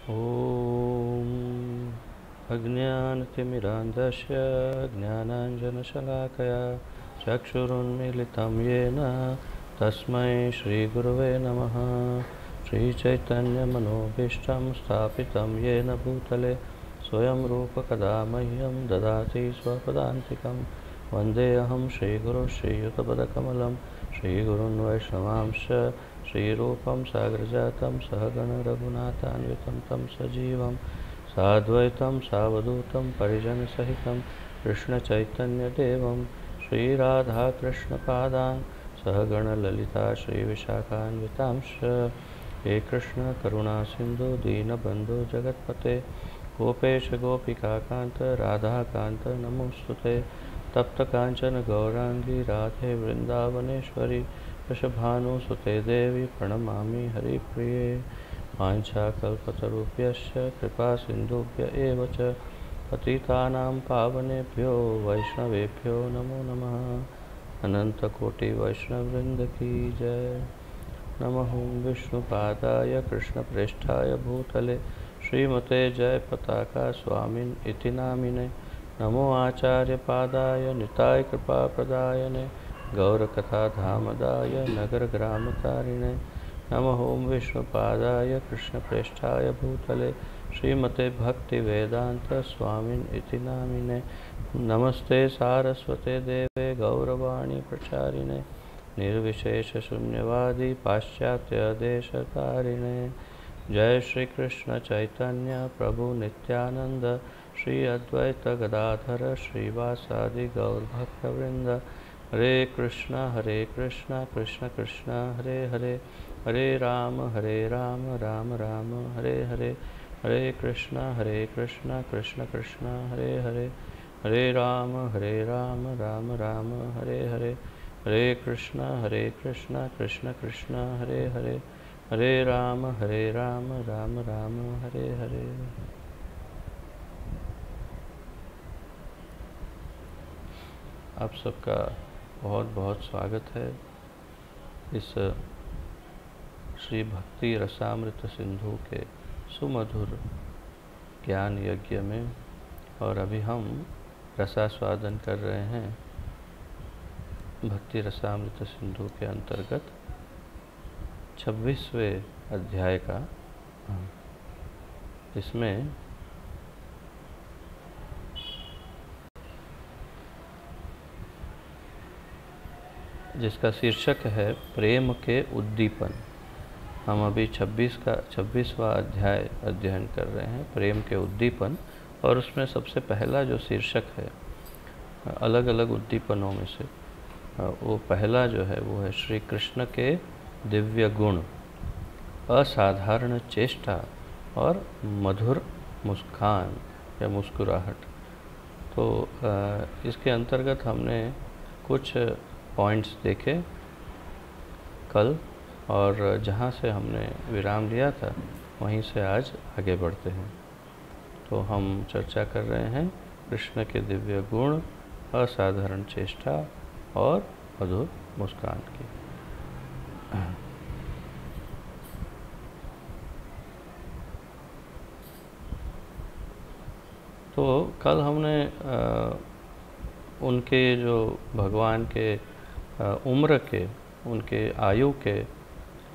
ॐ अज्ञानतिमिरान्धस्य ज्ञानाञ्जनशलाकया चक्षुरुन्मीलितं येन तस्मै श्रीगुरुवे नमः। श्रीचैतन्यमनोभीष्टं स्थापितं येन भूतले स्वयं रूपकदा मह्यं ददाति स्वपदान्तिकं। वन्देऽहं श्रीगुरुं श्रीयुतपदकमलं श्रीगुरुन् वैष्णवांश्च श्रीरूपं साग्रजातं सहगण रघुनाथान्वितं तं सजीवं साद्वैतं सावधूतं परिजनसहितं कृष्णचैतन्यदेवं श्रीराधाकृष्णपादान् सहगण ललिता श्रीविशाखान्वितांश्च। हे कृष्ण करुणा सिन्धु दीनबन्धु जगत्पते गोपेश गोपिकान्त राधाकान्त नमोस्तुते। तप्त कांचन गौरांगी राधे वृंदावनेश्वरी वृषभानुसुते देवी प्रणमामि हरिप्रिये। वाञ्छाकल्पतरुभ्यश्च कृपा सिन्धुभ्य एव च पतितानां पावनेभ्यो वैष्णवेभ्यो नमो नमः। अनंतकोटि वैष्णववृंद की जय। नमः विष्णुपादाय कृष्णप्रेष्ठाय भूतले श्रीमते जय पताका स्वामिन् इति नामिने। नमो आचार्यपादाय निताय कृपाप्रदायने गौरकथाधामदाय नगरग्रामतारिणे। नमः विष्णुपादाय कृष्णप्रेष्ठाय भूतले श्रीमते भक्तिवेदांत स्वामिन् इति नामिने। नमस्ते सारस्वते देवे गौरवाणी प्रचारिणे निर्विशेषशून्यवादी पाश्चात्यदेशतारिणे। जय श्री कृष्ण चैतन्य प्रभु नित्यानंद श्री अद्वैत गदाधर श्रीवासादि गौरभक्तवृंद। हरे कृष्णा कृष्ण कृष्ण हरे हरे हरे राम राम राम हरे हरे। हरे कृष्णा कृष्ण कृष्ण हरे हरे हरे राम राम राम हरे हरे। हरे कृष्णा कृष्ण कृष्ण हरे हरे हरे राम राम राम हरे हरे। आप सबका बहुत बहुत स्वागत है इस श्री भक्ति रसामृत सिंधु के सुमधुर ज्ञान यज्ञ में। और अभी हम रसास्वादन कर रहे हैं भक्ति रसामृत सिंधु के अंतर्गत 26वें अध्याय का। इसमें जिसका शीर्षक है प्रेम के उद्दीपन। हम अभी 26वां अध्याय अध्ययन कर रहे हैं प्रेम के उद्दीपन। और उसमें सबसे पहला जो शीर्षक है अलग अलग उद्दीपनों में से वो पहला जो है वो है श्री कृष्ण के दिव्य गुण, असाधारण चेष्टा और मधुर मुस्कान या मुस्कुराहट। तो इसके अंतर्गत हमने कुछ पॉइंट्स देखे कल, और जहाँ से हमने विराम लिया था वहीं से आज आगे बढ़ते हैं। तो हम चर्चा कर रहे हैं कृष्ण के दिव्य गुण, असाधारण चेष्टा और मधुर मुस्कान की। तो कल हमने उनके जो भगवान के उम्र के, उनके आयु के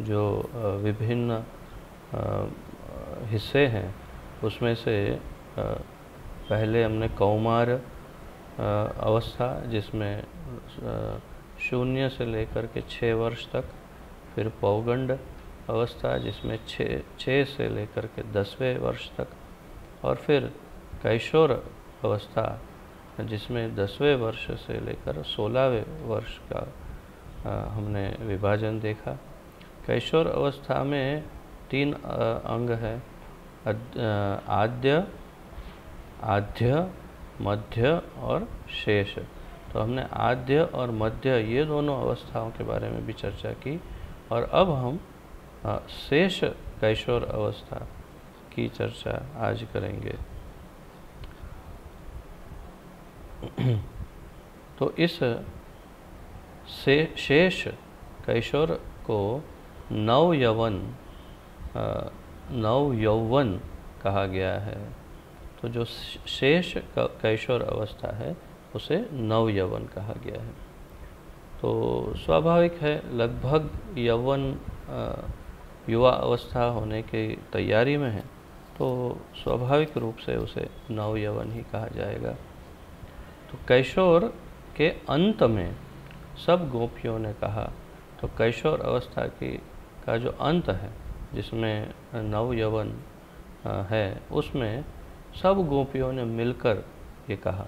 जो विभिन्न हिस्से हैं उसमें से पहले हमने कौमार अवस्था जिसमें 0 से लेकर के 6 वर्ष तक, फिर पौगंड अवस्था जिसमें 6 से लेकर के 10वें वर्ष तक, और फिर कैशोर अवस्था जिसमें 10वें वर्ष से लेकर 16वें वर्ष का हमने विभाजन देखा। कैशोर अवस्था में 3 अंग है, आद्य, आध्य, मध्य और शेष। तो हमने आद्य और मध्य ये दोनों अवस्थाओं के बारे में भी चर्चा की। और अब हम शेष कैशोर अवस्था की चर्चा आज करेंगे। तो इस शेष कैशोर को नव यौवन कहा गया है। तो जो शेष कैशोर अवस्था है उसे नव यौवन कहा गया है। तो स्वाभाविक है, लगभग यौवन युवा अवस्था होने की तैयारी में है, तो स्वाभाविक रूप से उसे नव यौवन ही कहा जाएगा। तो कैशोर के अंत में सब गोपियों ने कहा, तो कैशोर अवस्था का जो अंत है जिसमें नव यौवन है, उसमें सब गोपियों ने मिलकर ये कहा।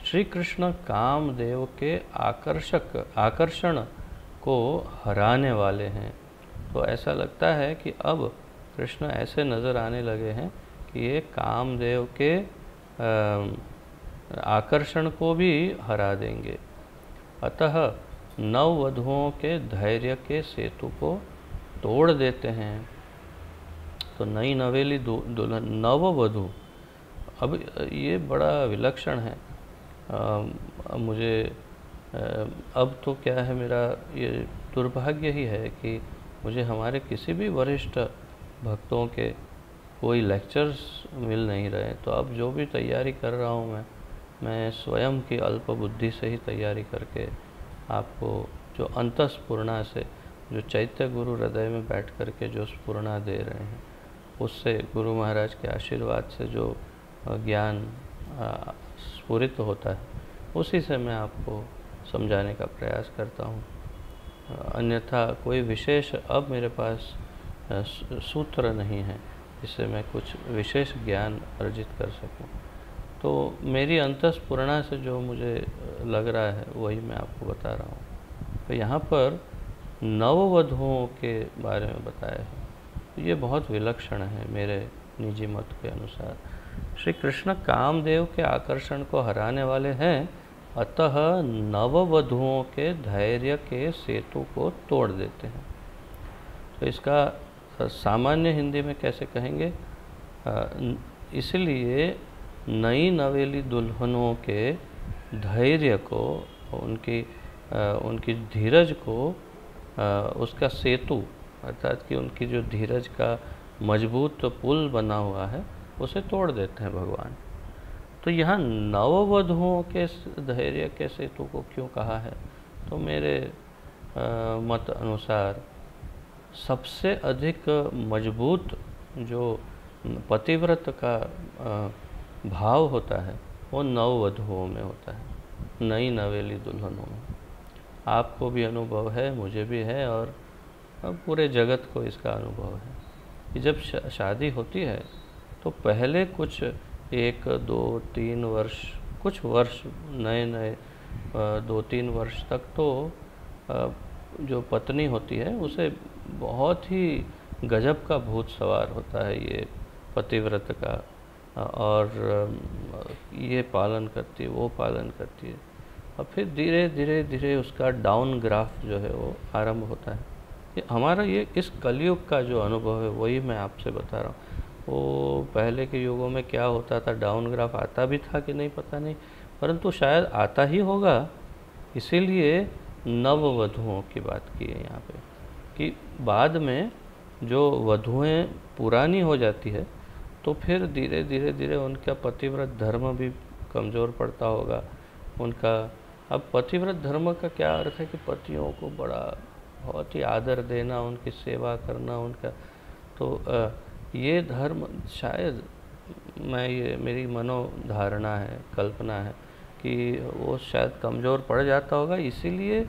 श्री कृष्ण कामदेव के आकर्षण को हराने वाले हैं। तो ऐसा लगता है कि अब कृष्ण ऐसे नज़र आने लगे हैं कि ये कामदेव के आकर्षण को भी हरा देंगे। अतः नववधुओं के धैर्य के सेतु को तोड़ देते हैं। तो नई नवेली दुल्हन नववधु, अब ये बड़ा विलक्षण है। मुझे अब तो क्या है, मेरा ये दुर्भाग्य ही है कि मुझे हमारे किसी भी वरिष्ठ भक्तों के कोई लेक्चर्स मिल नहीं रहे। तो अब जो भी तैयारी कर रहा हूँ मैं स्वयं की अल्प बुद्धि से ही तैयारी करके आपको जो अंतस्फुरणा से, जो चैत्य गुरु हृदय में बैठ करके जो स्फुरणा दे रहे हैं, उससे गुरु महाराज के आशीर्वाद से जो ज्ञान स्फुरित होता है, उसी से मैं आपको समझाने का प्रयास करता हूँ। अन्यथा कोई विशेष अब मेरे पास सूत्र नहीं है जिससे मैं कुछ विशेष ज्ञान अर्जित कर सकूं। तो मेरी अंतस्फुरणा से जो मुझे लग रहा है वही मैं आपको बता रहा हूँ। तो यहाँ पर नववधुओं के बारे में बताया है, तो ये बहुत विलक्षण है मेरे निजी मत के अनुसार। श्री कृष्ण कामदेव के आकर्षण को हराने वाले हैं, अतः नववधुओं के धैर्य के सेतु को तोड़ देते हैं। तो इसका सामान्य हिंदी में कैसे कहेंगे? इसलिए नई नवेली दुल्हनों के धैर्य को, उनकी धीरज को, उसका सेतु अर्थात कि उनकी जो धीरज का मजबूत पुल बना हुआ है उसे तोड़ देते हैं भगवान। तो यहाँ नववधुओं के धैर्य के सेतु को क्यों कहा है? तो मेरे मत अनुसार सबसे अधिक मजबूत जो पतिव्रत का भाव होता है वो नववधुओं में होता है, नई नवेली दुल्हनों में। आपको भी अनुभव है, मुझे भी है, और पूरे जगत को इसका अनुभव है कि जब शादी होती है तो पहले कुछ 1, 2, 3 वर्ष, कुछ वर्ष नए 2-3 वर्ष तक तो जो पत्नी होती है उसे बहुत ही गजब का भूत सवार होता है ये पतिव्रत का, और ये पालन करती है, वो पालन करती है, और फिर धीरे धीरे धीरे उसका डाउन ग्राफ जो है वो आरंभ होता है। हमारा ये इस कलयुग का जो अनुभव है वही मैं आपसे बता रहा हूँ। वो पहले के युगों में क्या होता था, डाउन ग्राफ आता भी था कि नहीं पता नहीं, परंतु शायद आता ही होगा, इसीलिए नववधुओं की बात की है यहाँ पे कि बाद में जो वधुएं पुरानी हो जाती है तो फिर धीरे धीरे धीरे उनका पतिव्रत धर्म भी कमज़ोर पड़ता होगा उनका। अब पतिव्रत धर्म का क्या अर्थ है कि पतियों को बड़ा बहुत ही आदर देना, उनकी सेवा करना, उनका तो ये धर्म शायद ये मेरी मनोधारणा है, कल्पना है कि वो शायद कमज़ोर पड़ जाता होगा। इसीलिए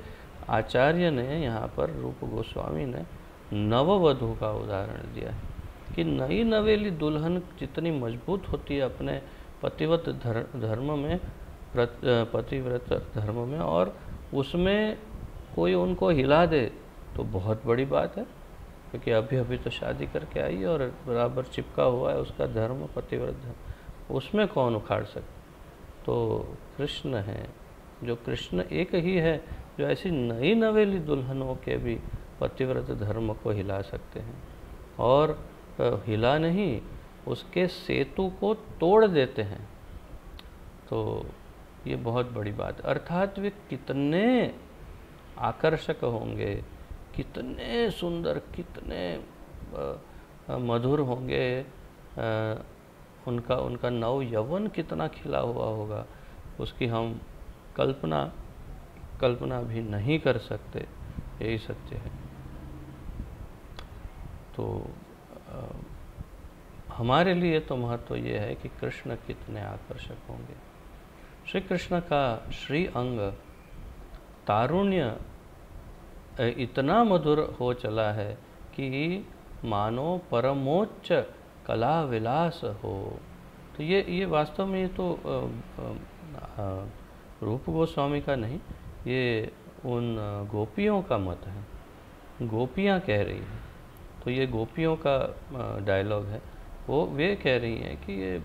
आचार्य ने यहाँ पर, रूप गोस्वामी ने नववधु का उदाहरण दिया है कि नई नवेली दुल्हन जितनी मजबूत होती है अपने पतिव्रत धर्म में, और उसमें कोई उनको हिला दे तो बहुत बड़ी बात है, क्योंकि अभी अभी तो शादी करके आई और बराबर चिपका हुआ है उसका धर्म, पतिव्रत धर्म, उसमें कौन उखाड़ सकता? तो कृष्ण है, जो कृष्ण एक ही है जो ऐसी नई नवेली दुल्हनों के भी पतिव्रत धर्म को हिला सकते हैं, और हिला नहीं, उसके सेतु को तोड़ देते हैं। तो ये बहुत बड़ी बात है। अर्थात वे कितने आकर्षक होंगे, कितने सुंदर, कितने मधुर होंगे, उनका उनका नव यौवन कितना खिला हुआ होगा, उसकी हम कल्पना भी नहीं कर सकते। यही सत्य है। तो हमारे लिए तो महत्व ये है कि कृष्ण कितने आकर्षक होंगे। श्री कृष्ण का श्री अंग तारुण्य इतना मधुर हो चला है कि मानो परमोच्च कला विलास हो। तो ये वास्तव में ये तो रूप गोस्वामी का नहीं, ये उन गोपियों का मत है, गोपियाँ कह रही हैं। तो ये गोपियों का डायलॉग है। वे कह रही हैं कि ये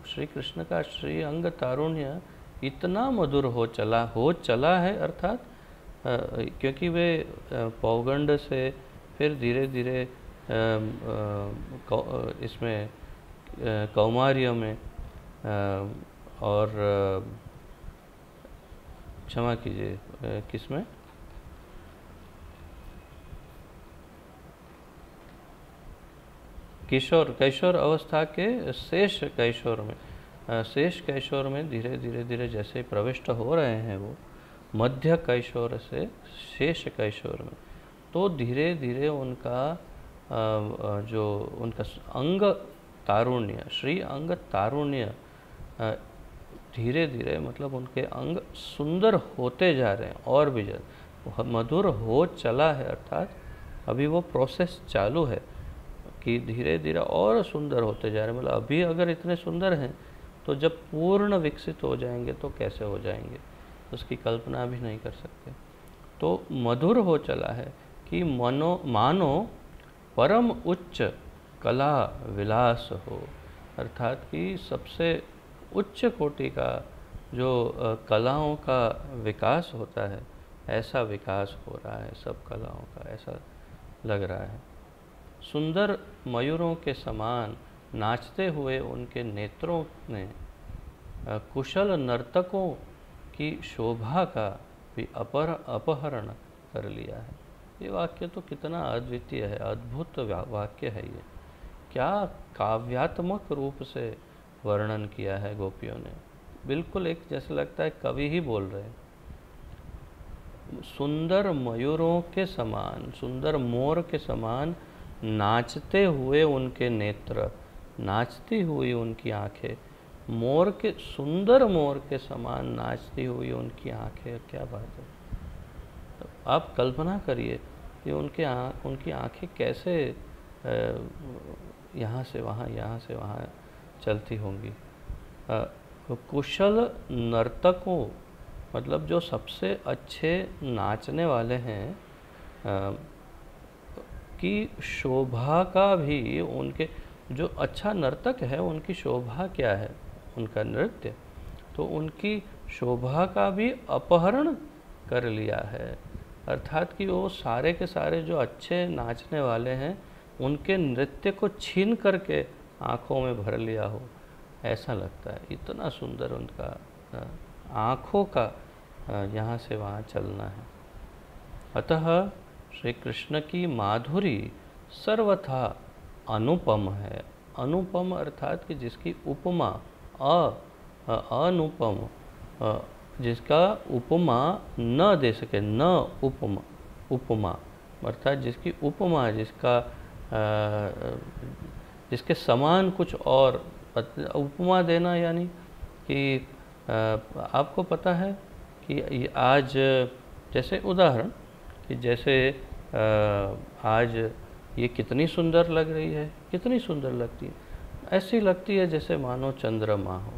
श्री कृष्ण का श्री अंग तारुण्य इतना मधुर हो चला है, अर्थात क्योंकि वे पौगंड से फिर धीरे धीरे इसमें कौमार्य में और क्षमा कीजिए किसमें, कैशोर अवस्था के शेष कैशोर में धीरे धीरे जैसे प्रविष्ट हो रहे हैं वो मध्य कैशोर से शेष कैशोर में, तो धीरे धीरे उनका जो उनका अंग तारुण्य, श्री अंग तारुण्य धीरे धीरे मतलब उनके अंग सुंदर होते जा रहे हैं और भी ज़्यादा मधुर हो चला है। अर्थात अभी वो प्रोसेस चालू है कि धीरे धीरे और सुंदर होते जा रहे हैं। मतलब अभी अगर इतने सुंदर हैं तो जब पूर्ण विकसित हो जाएंगे तो कैसे हो जाएंगे, उसकी कल्पना भी नहीं कर सकते। तो मधुर हो चला है कि मानो परम उच्च कला विलास हो, अर्थात कि सबसे उच्च कोटि का जो कलाओं का विकास होता है, ऐसा विकास हो रहा है सब कलाओं का, ऐसा लग रहा है। सुंदर मयूरों के समान नाचते हुए उनके नेत्रों ने कुशल नर्तकों की शोभा का भी अपहरण कर लिया है। ये वाक्य तो कितना अद्वितीय है, अद्भुत वाक्य है ये। क्या काव्यात्मक रूप से वर्णन किया है गोपियों ने, बिल्कुल एक जैसे लगता है कवि ही बोल रहे हैं। सुंदर मयूरों के समान, सुंदर मोर के समान नाचते हुए उनके नेत्र, नाचती हुई उनकी आंखें, सुंदर मोर के समान नाचती हुई उनकी आंखें, क्या बात है। तो आप कल्पना करिए कि उनकी आंखें कैसे यहाँ से वहाँ चलती होंगी। कुशल नर्तकों मतलब जो सबसे अच्छे नाचने वाले हैं की शोभा का भी, उनके जो अच्छा नर्तक है उनकी शोभा क्या है, उनका नृत्य, तो उनकी शोभा का भी अपहरण कर लिया है। अर्थात कि वो सारे के सारे जो अच्छे नाचने वाले हैं उनके नृत्य को छीन करके आँखों में भर लिया हो, ऐसा लगता है। इतना सुंदर उनका आँखों का यहाँ से वहाँ चलना है। अतः श्री कृष्ण की माधुरी सर्वथा अनुपम है। अनुपम अर्थात कि जिसकी उपमा अनुपम, जिसका उपमा न दे सके, न उपमा अर्थात जिसकी उपमा, जिसके समान कुछ और। उपमा देना यानी कि आपको पता है कि आज जैसे उदाहरण कि जैसे आज ये कितनी सुंदर लग रही है, कितनी सुंदर लगती है, ऐसी लगती है जैसे मानो चंद्रमा हो।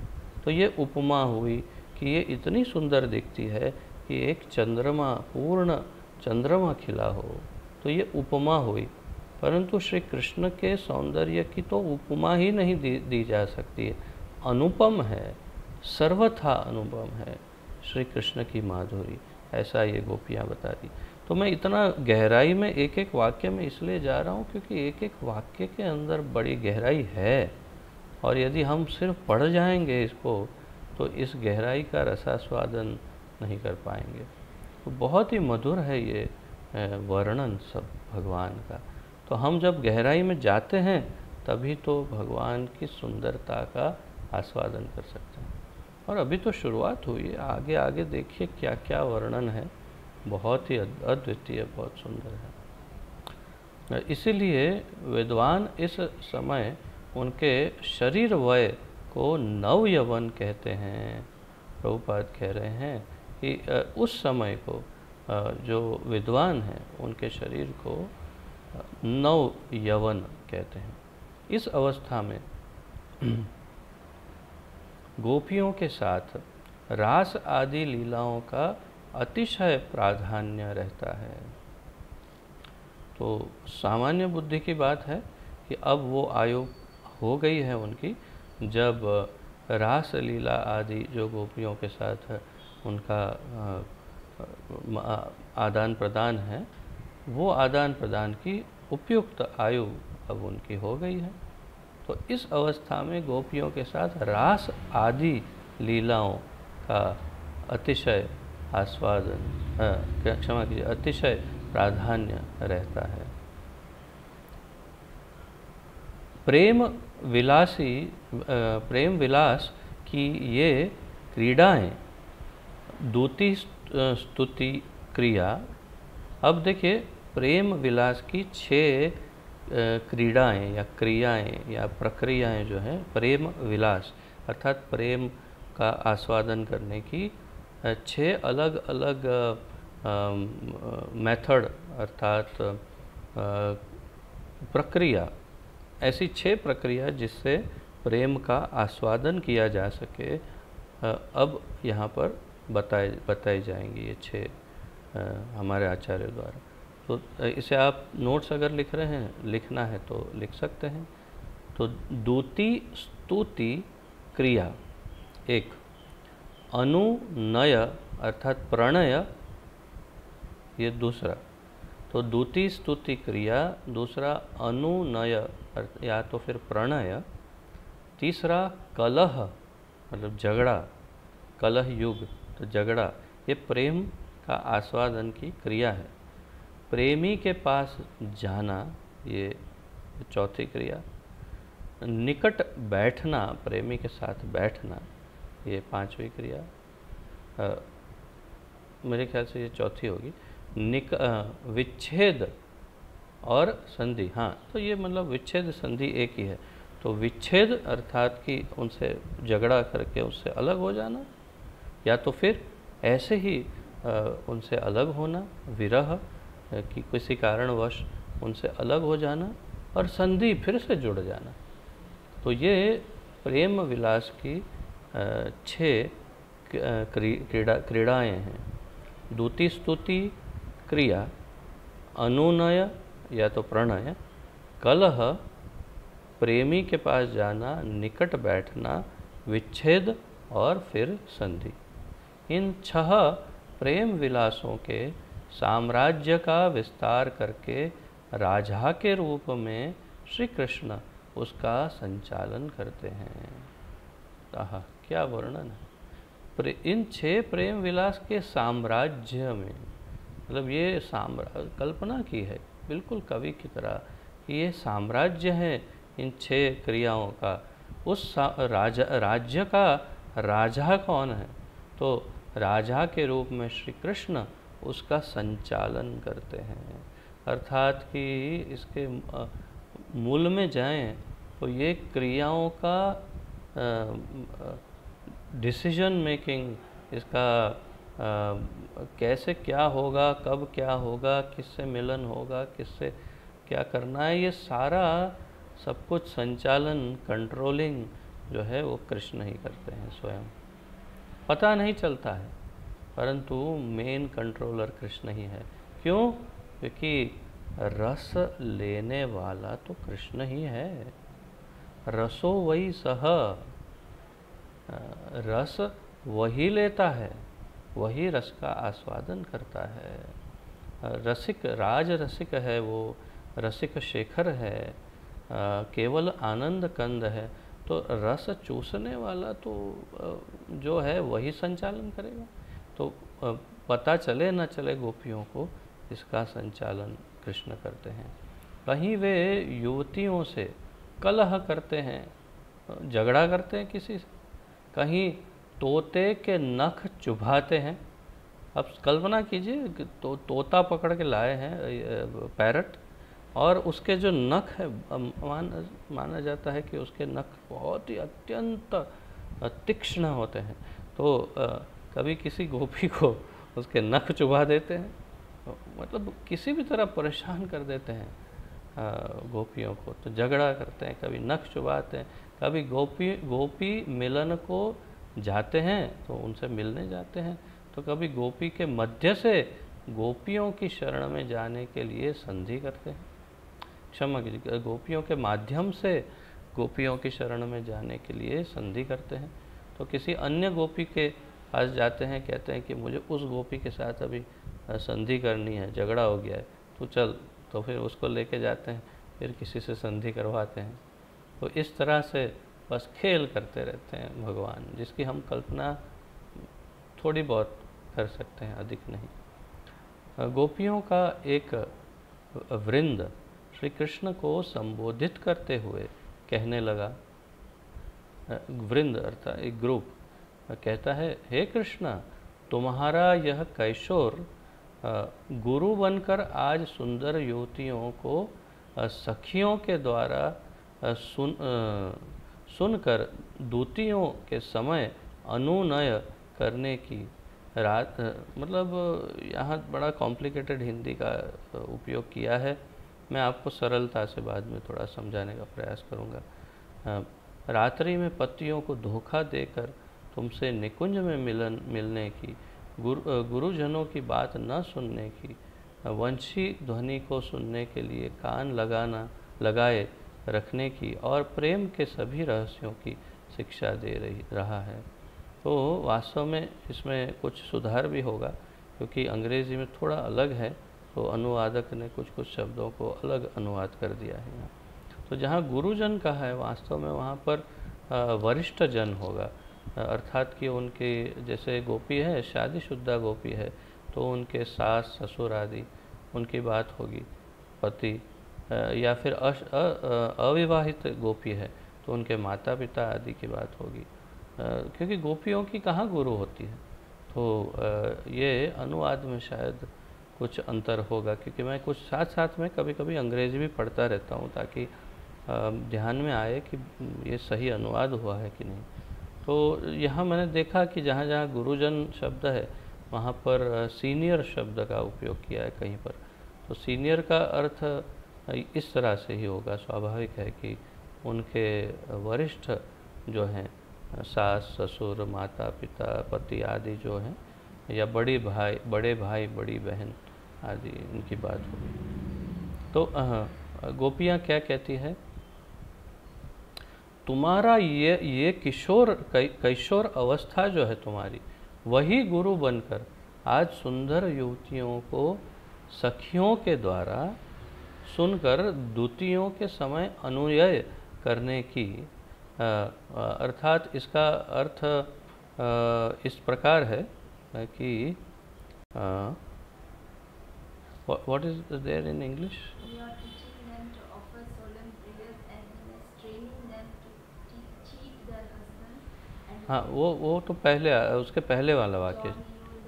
तो ये उपमा हुई कि ये इतनी सुंदर दिखती है कि एक चंद्रमा, पूर्ण चंद्रमा खिला हो, तो ये उपमा हुई। परंतु श्री कृष्ण के सौंदर्य की तो उपमा ही नहीं दी जा सकती है, अनुपम है, सर्वथा अनुपम है श्री कृष्ण की माधुरी, ऐसा ये गोपियाँ बता दी। तो मैं इतना गहराई में एक एक वाक्य में इसलिए जा रहा हूँ क्योंकि एक एक वाक्य के अंदर बड़ी गहराई है, और यदि हम सिर्फ पढ़ जाएंगे इसको तो इस गहराई का रसास्वादन नहीं कर पाएंगे। तो बहुत ही मधुर है ये वर्णन सब भगवान का। तो हम जब गहराई में जाते हैं तभी तो भगवान की सुंदरता का आस्वादन कर सकते हैं। और अभी तो शुरुआत हुई है, आगे आगे देखिए क्या क्या वर्णन है, बहुत ही अद्वितीय, बहुत सुंदर है। इसीलिए विद्वान इस समय उनके शरीर वय को नव यवन कहते हैं। प्रभुपाद कह रहे हैं कि उस समय को जो विद्वान हैं उनके शरीर को नव यवन कहते हैं। इस अवस्था में गोपियों के साथ रास आदि लीलाओं का अतिशय प्राधान्य रहता है। तो सामान्य बुद्धि की बात है कि अब वो आयु हो गई है उनकी, जब रास लीला आदि जो गोपियों के साथ उनका आदान प्रदान है, वो आदान प्रदान की उपयुक्त आयु अब उनकी हो गई है। तो इस अवस्था में गोपियों के साथ रास आदि लीलाओं का अतिशय आस्वादन, क्षमा कीजिए, अतिशय प्राधान्य रहता है। प्रेम विलास की ये क्रीडाएं, दूती स्तुति क्रिया। अब देखिए, प्रेम विलास की 6 क्रीडाएं या क्रियाएं या प्रक्रियाएं जो हैं, प्रेम विलास अर्थात प्रेम का आस्वादन करने की 6 अलग अलग मेथड अर्थात प्रक्रिया, ऐसी 6 प्रक्रिया जिससे प्रेम का आस्वादन किया जा सके, अब यहाँ पर बताई जाएंगी ये 6 हमारे आचार्य द्वारा। तो इसे आप नोट्स अगर लिखना है तो लिख सकते हैं। तो दूती स्तुति क्रिया 1, अनुनय अर्थात प्रणय, ये दूसरा। तो दूती स्तुति क्रिया, दूसरा अनुनय या तो फिर प्रणय, तीसरा कलह मतलब झगड़ा, कलह युग तो झगड़ा, ये प्रेम का आस्वादन की क्रिया है। प्रेमी के पास जाना, ये चौथी क्रिया। निकट बैठना, प्रेमी के साथ बैठना, ये 5वीं क्रिया। मेरे ख्याल से ये चौथी होगी। विच्छेद और संधि, हाँ, तो ये मतलब विच्छेद संधि एक ही है। तो विच्छेद अर्थात कि उनसे झगड़ा करके उससे अलग हो जाना, या तो फिर ऐसे ही उनसे अलग होना, विरह कि किसी कारणवश उनसे अलग हो जाना, और संधि फिर से जुड़ जाना। तो ये प्रेम विलास की 6 क्रीड़ाएँ हैं। दूती स्तुति क्रिया, अनुनय या तो प्रणय, कलह, प्रेमी के पास जाना, निकट बैठना, विच्छेद और फिर संधि। इन 6 प्रेम विलासों के साम्राज्य का विस्तार करके राजा के रूप में श्री कृष्ण उसका संचालन करते हैं। आहा, क्या वर्णन है! इन 6 प्रेम विलास के साम्राज्य में, मतलब ये कल्पना की है बिल्कुल कवि की तरह कि ये साम्राज्य है इन 6 क्रियाओं का। उस राज्य का राजा कौन है? तो राजा के रूप में श्री कृष्ण उसका संचालन करते हैं। अर्थात कि इसके मूल में जाएं तो ये क्रियाओं का डिसीजन मेकिंग, इसका कैसे क्या होगा, कब क्या होगा, किससे मिलन होगा, किससे क्या करना है, ये सारा सब कुछ संचालन, कंट्रोलिंग जो है वो कृष्ण ही करते हैं स्वयं। पता नहीं चलता है, परंतु मेन कंट्रोलर कृष्ण ही है। क्यों? क्योंकि रस लेने वाला तो कृष्ण ही है। रसो वही सह, रस वही लेता है, वही रस का आस्वादन करता है। रसिक, राज रसिक है वो, रसिक शेखर है, केवल आनंद कंद है। तो रस चूसने वाला तो जो है वही संचालन करेगा। तो पता चले न चले गोपियों को, इसका संचालन कृष्ण करते हैं। कहीं वे युवतियों से कलह करते हैं, झगड़ा करते हैं किसी से, कहीं तोते के नख चुभाते हैं। अब कल्पना कीजिए कि तोता पकड़ के लाए हैं पैरट, और उसके जो नख है माना जाता है कि उसके नख बहुत ही अत्यंत तीक्ष्ण होते हैं। तो कभी किसी गोपी को उसके नख चुभा देते हैं, मतलब किसी भी तरह परेशान कर देते हैं गोपियों को, तो झगड़ा करते हैं, कभी नख चुभाते हैं, कभी गोपी मिलन को जाते हैं तो उनसे मिलने जाते हैं, तो कभी गोपी के मध्य से गोपियों की शरण में जाने के लिए संधि करते हैं, क्षमा कीजिए, गोपियों के माध्यम से गोपियों की शरण में जाने के लिए संधि करते हैं। तो किसी अन्य गोपी के पास जाते हैं, कहते हैं कि मुझे उस गोपी के साथ अभी संधि करनी है, झगड़ा हो गया है, तो चल, तो फिर उसको लेके जाते हैं, फिर किसी से संधि करवाते हैं। तो इस तरह से बस खेल करते रहते हैं भगवान, जिसकी हम कल्पना थोड़ी बहुत कर सकते हैं, अधिक नहीं। गोपियों का एक वृंद श्री कृष्ण को संबोधित करते हुए कहने लगा, वृंद अर्थात एक ग्रुप कहता है, हे कृष्ण, तुम्हारा यह कैशोर गुरु बनकर आज सुंदर युवतियों को सखियों के द्वारा सुनकर दूतियों के समय अनुनय करने की रात, मतलब यहाँ बड़ा कॉम्प्लिकेटेड हिंदी का उपयोग किया है, मैं आपको सरलता से बाद में थोड़ा समझाने का प्रयास करूँगा। रात्रि में पतियों को धोखा देकर तुमसे निकुंज में मिलने की, गुरुजनों की बात न सुनने की, वंशी ध्वनि को सुनने के लिए कान लगाए रखने की और प्रेम के सभी रहस्यों की शिक्षा दे रहा है। तो वास्तव में इसमें कुछ सुधार भी होगा, क्योंकि अंग्रेज़ी में थोड़ा अलग है, तो अनुवादक ने कुछ शब्दों को अलग अनुवाद कर दिया है यहाँ। तो जहाँ गुरुजन का है, वास्तव में वहाँ पर वरिष्ठ जन होगा, अर्थात कि उनके, जैसे गोपी है, शादीशुदा गोपी है, तो उनके सास ससुर आदि उनकी बात होगी, पति, या फिर अविवाहित गोपी है तो उनके माता पिता आदि की बात होगी, क्योंकि गोपियों की कहाँ गुरु होती है। तो ये अनुवाद में शायद कुछ अंतर होगा, क्योंकि मैं कुछ साथ साथ में कभी कभी अंग्रेज़ी भी पढ़ता रहता हूँ, ताकि ध्यान में आए कि ये सही अनुवाद हुआ है कि नहीं। तो यहाँ मैंने देखा कि जहाँ जहाँ गुरुजन शब्द है, वहाँ पर सीनियर शब्द का उपयोग किया है कहीं पर। तो सीनियर का अर्थ इस तरह से ही होगा, स्वाभाविक है कि उनके वरिष्ठ जो हैं, सास ससुर माता पिता पति आदि जो हैं, या बड़े भाई बड़ी बहन आदि, इनकी बात होगी। तो गोपियाँ क्या कहती है, तुम्हारा ये किशोर अवस्था जो है तुम्हारी, वही गुरु बनकर आज सुंदर युवतियों को सखियों के द्वारा सुनकर दूतियों के समय अनुनय करने की, अर्थात इसका अर्थ इस प्रकार है कि what is there in English? You are teaching them to offer solemn prayers as well as training them to cheat their husband. हाँ, वो तो पहले, उसके पहले वाला वाक्य,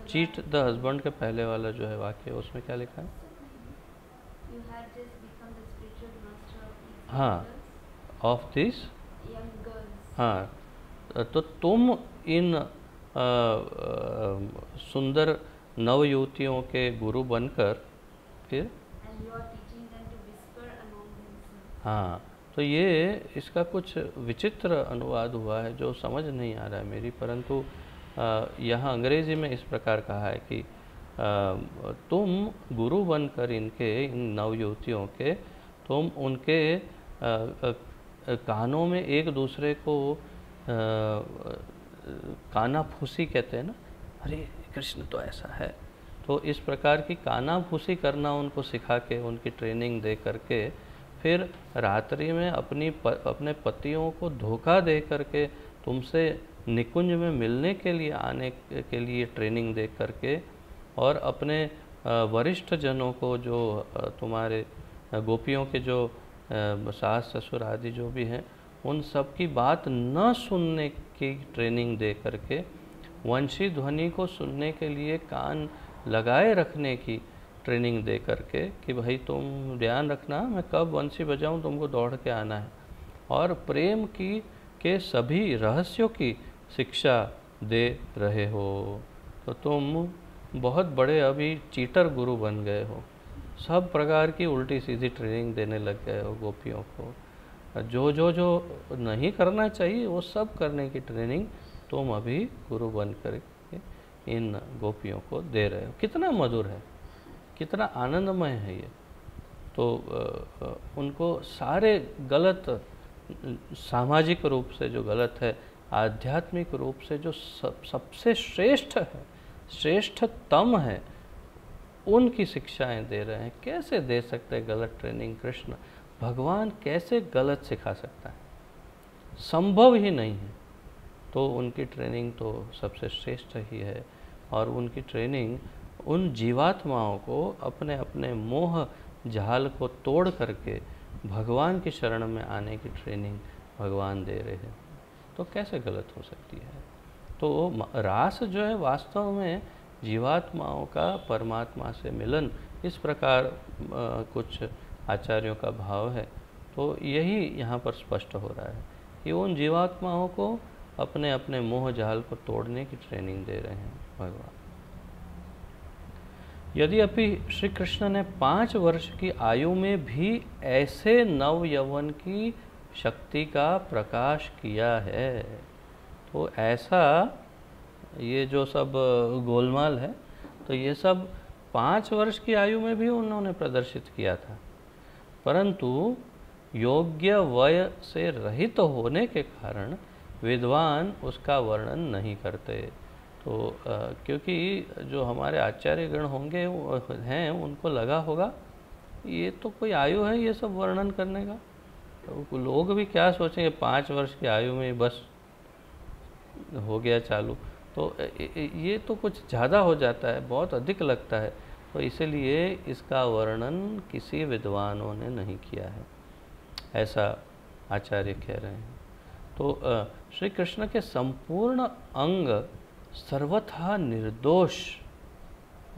चीट द हस्बैंड के पहले वाला जो है वाक्य, उसमें क्या लिखा है? You had just become the spiritual master of these हाँ, ऑफ दिस young girls. हाँ, तो तुम इन सुंदर नव युवतियों के गुरु बनकर फिर, And you are teaching them to whisper among themselves. हाँ, तो ये इसका कुछ विचित्र अनुवाद हुआ है जो समझ नहीं आ रहा है मेरी, परंतु यहाँ अंग्रेज़ी में इस प्रकार कहा है कि तुम गुरु बनकर इन नव युवतियों के, तुम उनके कानों में एक दूसरे को काना फूसी कहते हैं ना, अरे कृष्ण तो ऐसा है, तो इस प्रकार की काना फूसी करना उनको सिखा के, उनकी ट्रेनिंग दे करके, फिर रात्रि में अपने पतियों को धोखा दे करके तुमसे निकुंज में मिलने के लिए आने के लिए ट्रेनिंग दे करके, और अपने वरिष्ठ जनों को, जो तुम्हारे गोपियों के जो सास ससुर आदि जो भी हैं, उन सब की बात न सुनने की ट्रेनिंग दे करके, वंशी ध्वनि को सुनने के लिए कान लगाए रखने की ट्रेनिंग दे करके कि भाई तुम ध्यान रखना, मैं कब वंशी बजाऊं तुमको दौड़ के आना है, और प्रेम की के सभी रहस्यों की शिक्षा दे रहे हो, तो तुम बहुत बड़े अभी चीटर गुरु बन गए हो। सब प्रकार की उल्टी सीधी ट्रेनिंग देने लग गए हो गोपियों को। जो नहीं करना चाहिए वो सब करने की ट्रेनिंग तुम अभी गुरु बन कर इन गोपियों को दे रहे हो। कितना मधुर है, कितना आनंदमय है ये। तो उनको सारे गलत, सामाजिक रूप से जो गलत है, आध्यात्मिक रूप से जो सबसे श्रेष्ठ है, श्रेष्ठतम है, उनकी शिक्षाएं दे रहे हैं। कैसे दे सकते हैं गलत ट्रेनिंग? कृष्ण भगवान कैसे गलत सिखा सकता है? संभव ही नहीं है। तो उनकी ट्रेनिंग तो सबसे श्रेष्ठ ही है, और उनकी ट्रेनिंग उन जीवात्माओं को अपने अपने मोह जाल को तोड़ करके भगवान की शरण में आने की ट्रेनिंग भगवान दे रहे हैं। तो कैसे गलत हो सकती है? तो रास जो है वास्तव में जीवात्माओं का परमात्मा से मिलन, इस प्रकार कुछ आचार्यों का भाव है। तो यही यहाँ पर स्पष्ट हो रहा है कि उन जीवात्माओं को अपने अपने मोह जाल को तोड़ने की ट्रेनिंग दे रहे हैं भगवान। यद्यपि श्री कृष्ण ने 5 वर्ष की आयु में भी ऐसे नव यौवन की शक्ति का प्रकाश किया है, तो ऐसा ये जो सब गोलमाल है, तो ये सब 5 वर्ष की आयु में भी उन्होंने प्रदर्शित किया था, परंतु योग्य वय से रहित होने के कारण विद्वान उसका वर्णन नहीं करते। तो क्योंकि जो हमारे आचार्यगण होंगे हैं, उनको लगा होगा ये तो कोई आयु है ये सब वर्णन करने का, तो लोग भी क्या सोचेंगे 5 वर्ष की आयु में बस हो गया चालू, तो ये तो कुछ ज़्यादा हो जाता है, बहुत अधिक लगता है। तो इसलिए इसका वर्णन किसी विद्वानों ने नहीं किया है, ऐसा आचार्य कह रहे हैं। तो श्री कृष्ण के संपूर्ण अंग सर्वथा निर्दोष,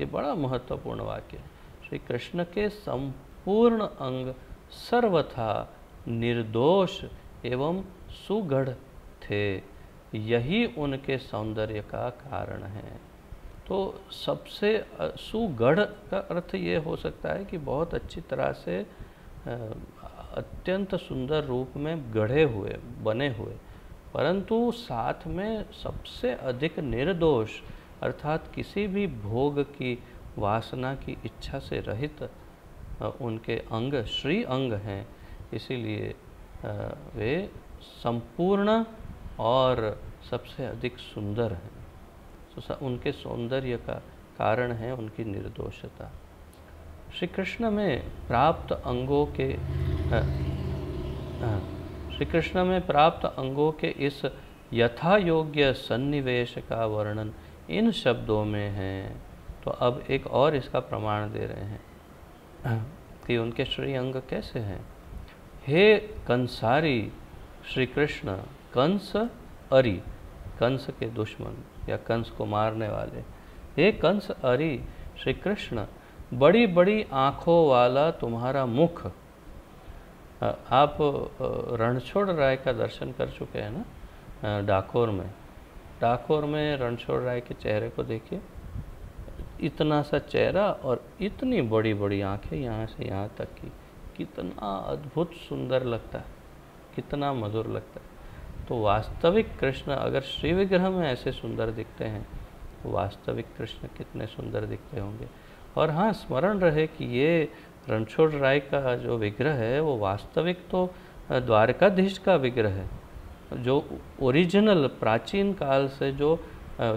ये बड़ा महत्वपूर्ण वाक्य है। श्री कृष्ण के संपूर्ण अंग सर्वथा निर्दोष एवं सुगढ़ थे, यही उनके सौंदर्य का कारण है। तो सबसे सुगढ़ का अर्थ ये हो सकता है कि बहुत अच्छी तरह से अत्यंत सुंदर रूप में गढ़े हुए, बने हुए, परंतु साथ में सबसे अधिक निर्दोष, अर्थात किसी भी भोग की वासना की इच्छा से रहित उनके अंग श्री अंग हैं। इसीलिए वे संपूर्ण और सबसे अधिक सुंदर हैं। तो उनके सौंदर्य का कारण है उनकी निर्दोषता। श्री कृष्ण में प्राप्त अंगों के श्री कृष्ण में प्राप्त अंगों के इस यथा योग्य सन्निवेश का वर्णन इन शब्दों में है। तो अब एक और इसका प्रमाण दे रहे हैं कि उनके श्री अंग कैसे हैं। हे कंसारी श्री कृष्ण कंस अरि, कंस के दुश्मन या कंस को मारने वाले, हे कंस अरि श्री कृष्ण, बड़ी बड़ी आँखों वाला तुम्हारा मुख। आप रणछोड़ राय का दर्शन कर चुके हैं ना, डाकोर में। डाकोर में रणछोड़ राय के चेहरे को देखिए, इतना सा चेहरा और इतनी बड़ी बड़ी आँखें यहाँ से यहाँ तक की, कितना अद्भुत सुंदर लगता है, कितना मधुर लगता है। तो वास्तविक कृष्ण अगर श्री विग्रह में ऐसे सुंदर दिखते हैं, तो वास्तविक कृष्ण कितने सुंदर दिखते होंगे। और हाँ, स्मरण रहे कि ये रणछोड़ राय का जो विग्रह है वो वास्तविक तो द्वारकाधीश का विग्रह है, जो ओरिजिनल प्राचीन काल से जो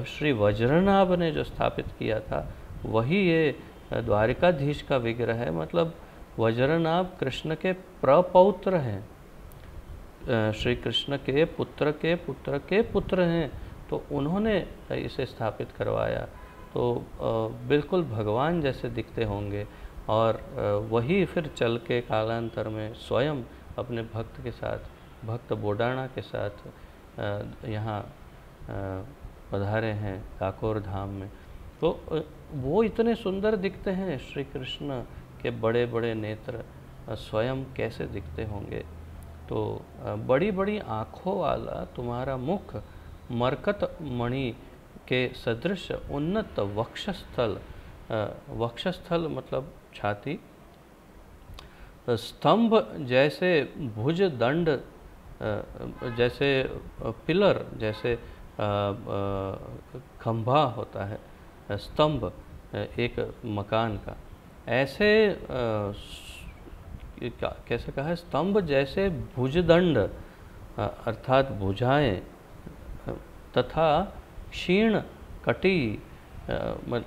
श्री वज्रनाभ ने जो स्थापित किया था, वही ये द्वारकाधीश का विग्रह है। मतलब वज्रनाभ कृष्ण के प्रपौत्र हैं, श्री कृष्ण के पुत्र के पुत्र के पुत्र हैं, तो उन्होंने इसे स्थापित करवाया। तो बिल्कुल भगवान जैसे दिखते होंगे। और वही फिर चल के कालांतर में स्वयं अपने भक्त के साथ, भक्त बोडाणा के साथ यहाँ पधारे हैं काकोर धाम में। तो वो इतने सुंदर दिखते हैं, श्री कृष्ण के बड़े बड़े नेत्र स्वयं कैसे दिखते होंगे। तो बड़ी बड़ी आँखों वाला तुम्हारा मुख, मरकत मणि के सदृश उन्नत वक्षस्थल, वक्षस्थल मतलब छाती, स्तंभ जैसे भुज दंड, जैसे पिलर, जैसे खंभा होता है, स्तंभ एक मकान का, ऐसे कैसे कहा है, स्तंभ जैसे भुजदंड अर्थात भुजाएं, तथा क्षीण कटी,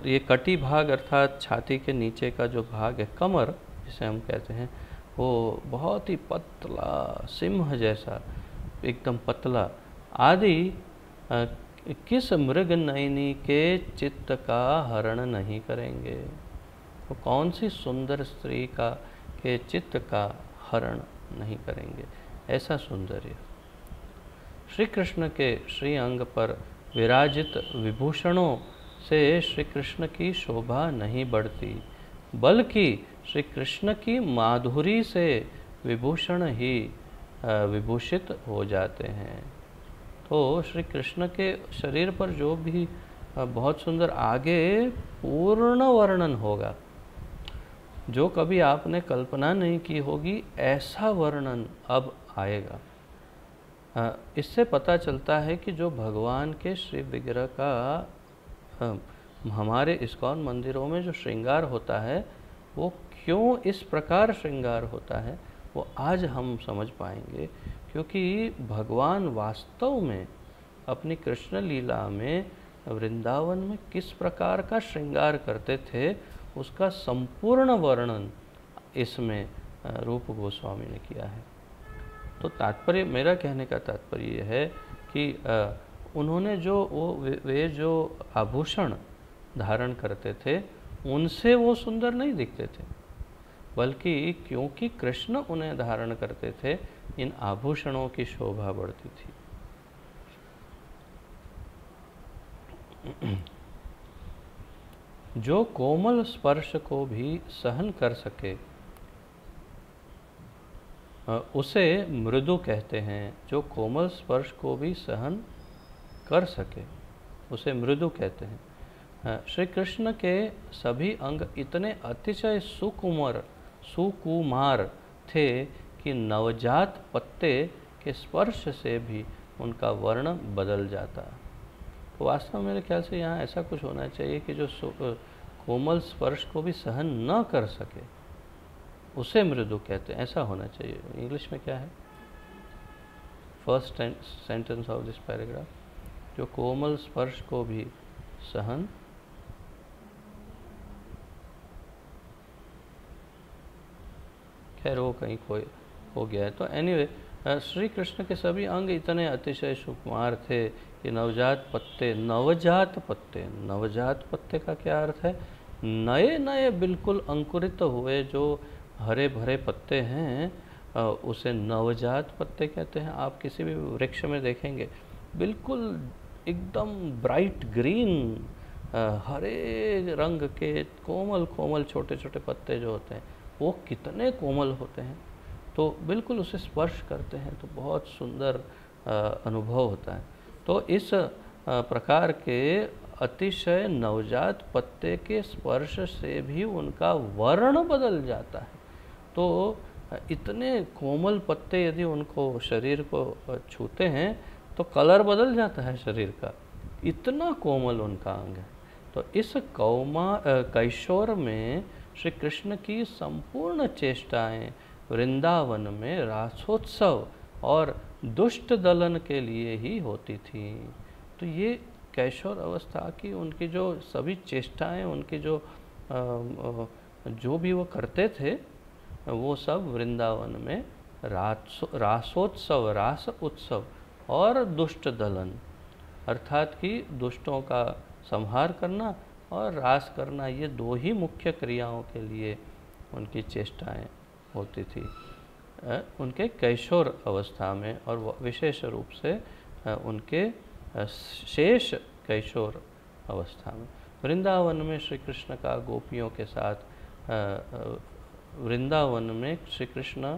ये कटी भाग अर्थात छाती के नीचे का जो भाग है, कमर जिसे हम कहते हैं, वो बहुत ही पतला, सिंह जैसा एकदम पतला, आदि किस मृग नयनी के चित्त का हरण नहीं करेंगे। तो कौन सी सुंदर स्त्री का के चित्त का हरण नहीं करेंगे, ऐसा सौंदर्य। श्री कृष्ण के श्री अंग पर विराजित विभूषणों से श्री कृष्ण की शोभा नहीं बढ़ती, बल्कि श्री कृष्ण की माधुरी से विभूषण ही विभूषित हो जाते हैं। तो श्री कृष्ण के शरीर पर जो भी बहुत सुंदर आगे पूर्ण वर्णन होगा, जो कभी आपने कल्पना नहीं की होगी, ऐसा वर्णन अब आएगा। इससे पता चलता है कि जो भगवान के श्री विग्रह का हमारे इस्कॉन मंदिरों में जो श्रृंगार होता है, वो क्यों इस प्रकार श्रृंगार होता है, वो आज हम समझ पाएंगे। क्योंकि भगवान वास्तव में अपनी कृष्ण लीला में वृंदावन में किस प्रकार का श्रृंगार करते थे, उसका संपूर्ण वर्णन इसमें रूप गोस्वामी ने किया है। तो तात्पर्य, मेरा कहने का तात्पर्य यह है कि उन्होंने जो वे जो आभूषण धारण करते थे, उनसे वो सुंदर नहीं दिखते थे, बल्कि क्योंकि कृष्ण उन्हें धारण करते थे, इन आभूषणों की शोभा बढ़ती थी। जो कोमल स्पर्श को भी सहन कर सके उसे मृदु कहते हैं। जो कोमल स्पर्श को भी सहन कर सके उसे मृदु कहते हैं। श्री कृष्ण के सभी अंग इतने अतिशय सुकुमार थे कि नवजात पत्ते के स्पर्श से भी उनका वर्ण बदल जाता। तो वास्तव में मेरे ख्याल से यहाँ ऐसा कुछ होना चाहिए कि जो कोमल स्पर्श को भी सहन न कर सके उसे मृदु कहते हैं, ऐसा होना चाहिए। इंग्लिश में क्या है first sentence of this paragraph? जो कोमल स्पर्श को भी सहन खैर वो कहीं हो गया है। तो एनीवे श्री कृष्ण के सभी अंग इतने अतिशय सुकुमार थे कि नवजात पत्ते का क्या अर्थ है? नए नए बिल्कुल अंकुरित हुए जो हरे भरे पत्ते हैं, उसे नवजात पत्ते कहते हैं। आप किसी भी वृक्ष में देखेंगे बिल्कुल एकदम ब्राइट ग्रीन हरे रंग के कोमल कोमल छोटे छोटे पत्ते जो होते हैं, वो कितने कोमल होते हैं। तो बिल्कुल उसे स्पर्श करते हैं तो बहुत सुंदर अनुभव होता है। तो इस प्रकार के अतिशय नवजात पत्ते के स्पर्श से भी उनका वर्ण बदल जाता है। तो इतने कोमल पत्ते यदि उनको शरीर को छूते हैं तो कलर बदल जाता है शरीर का, इतना कोमल उनका अंग है। तो इस कैशोर में श्री कृष्ण की संपूर्ण चेष्टाएं वृंदावन में रासोत्सव और दुष्ट दलन के लिए ही होती थी। तो ये कैशोर अवस्था की उनकी जो सभी चेष्टाएं, उनकी जो भी वो करते थे, वो सब वृंदावन में रासोत्सव, रास उत्सव और दुष्ट दलन, अर्थात कि दुष्टों का संहार करना और रास करना, ये दो ही मुख्य क्रियाओं के लिए उनकी चेष्टाएं होती थी उनके कैशोर अवस्था में, और विशेष रूप से उनके शेष कैशोर अवस्था में। वृंदावन में श्री कृष्ण का गोपियों के साथ वृंदावन में श्री कृष्ण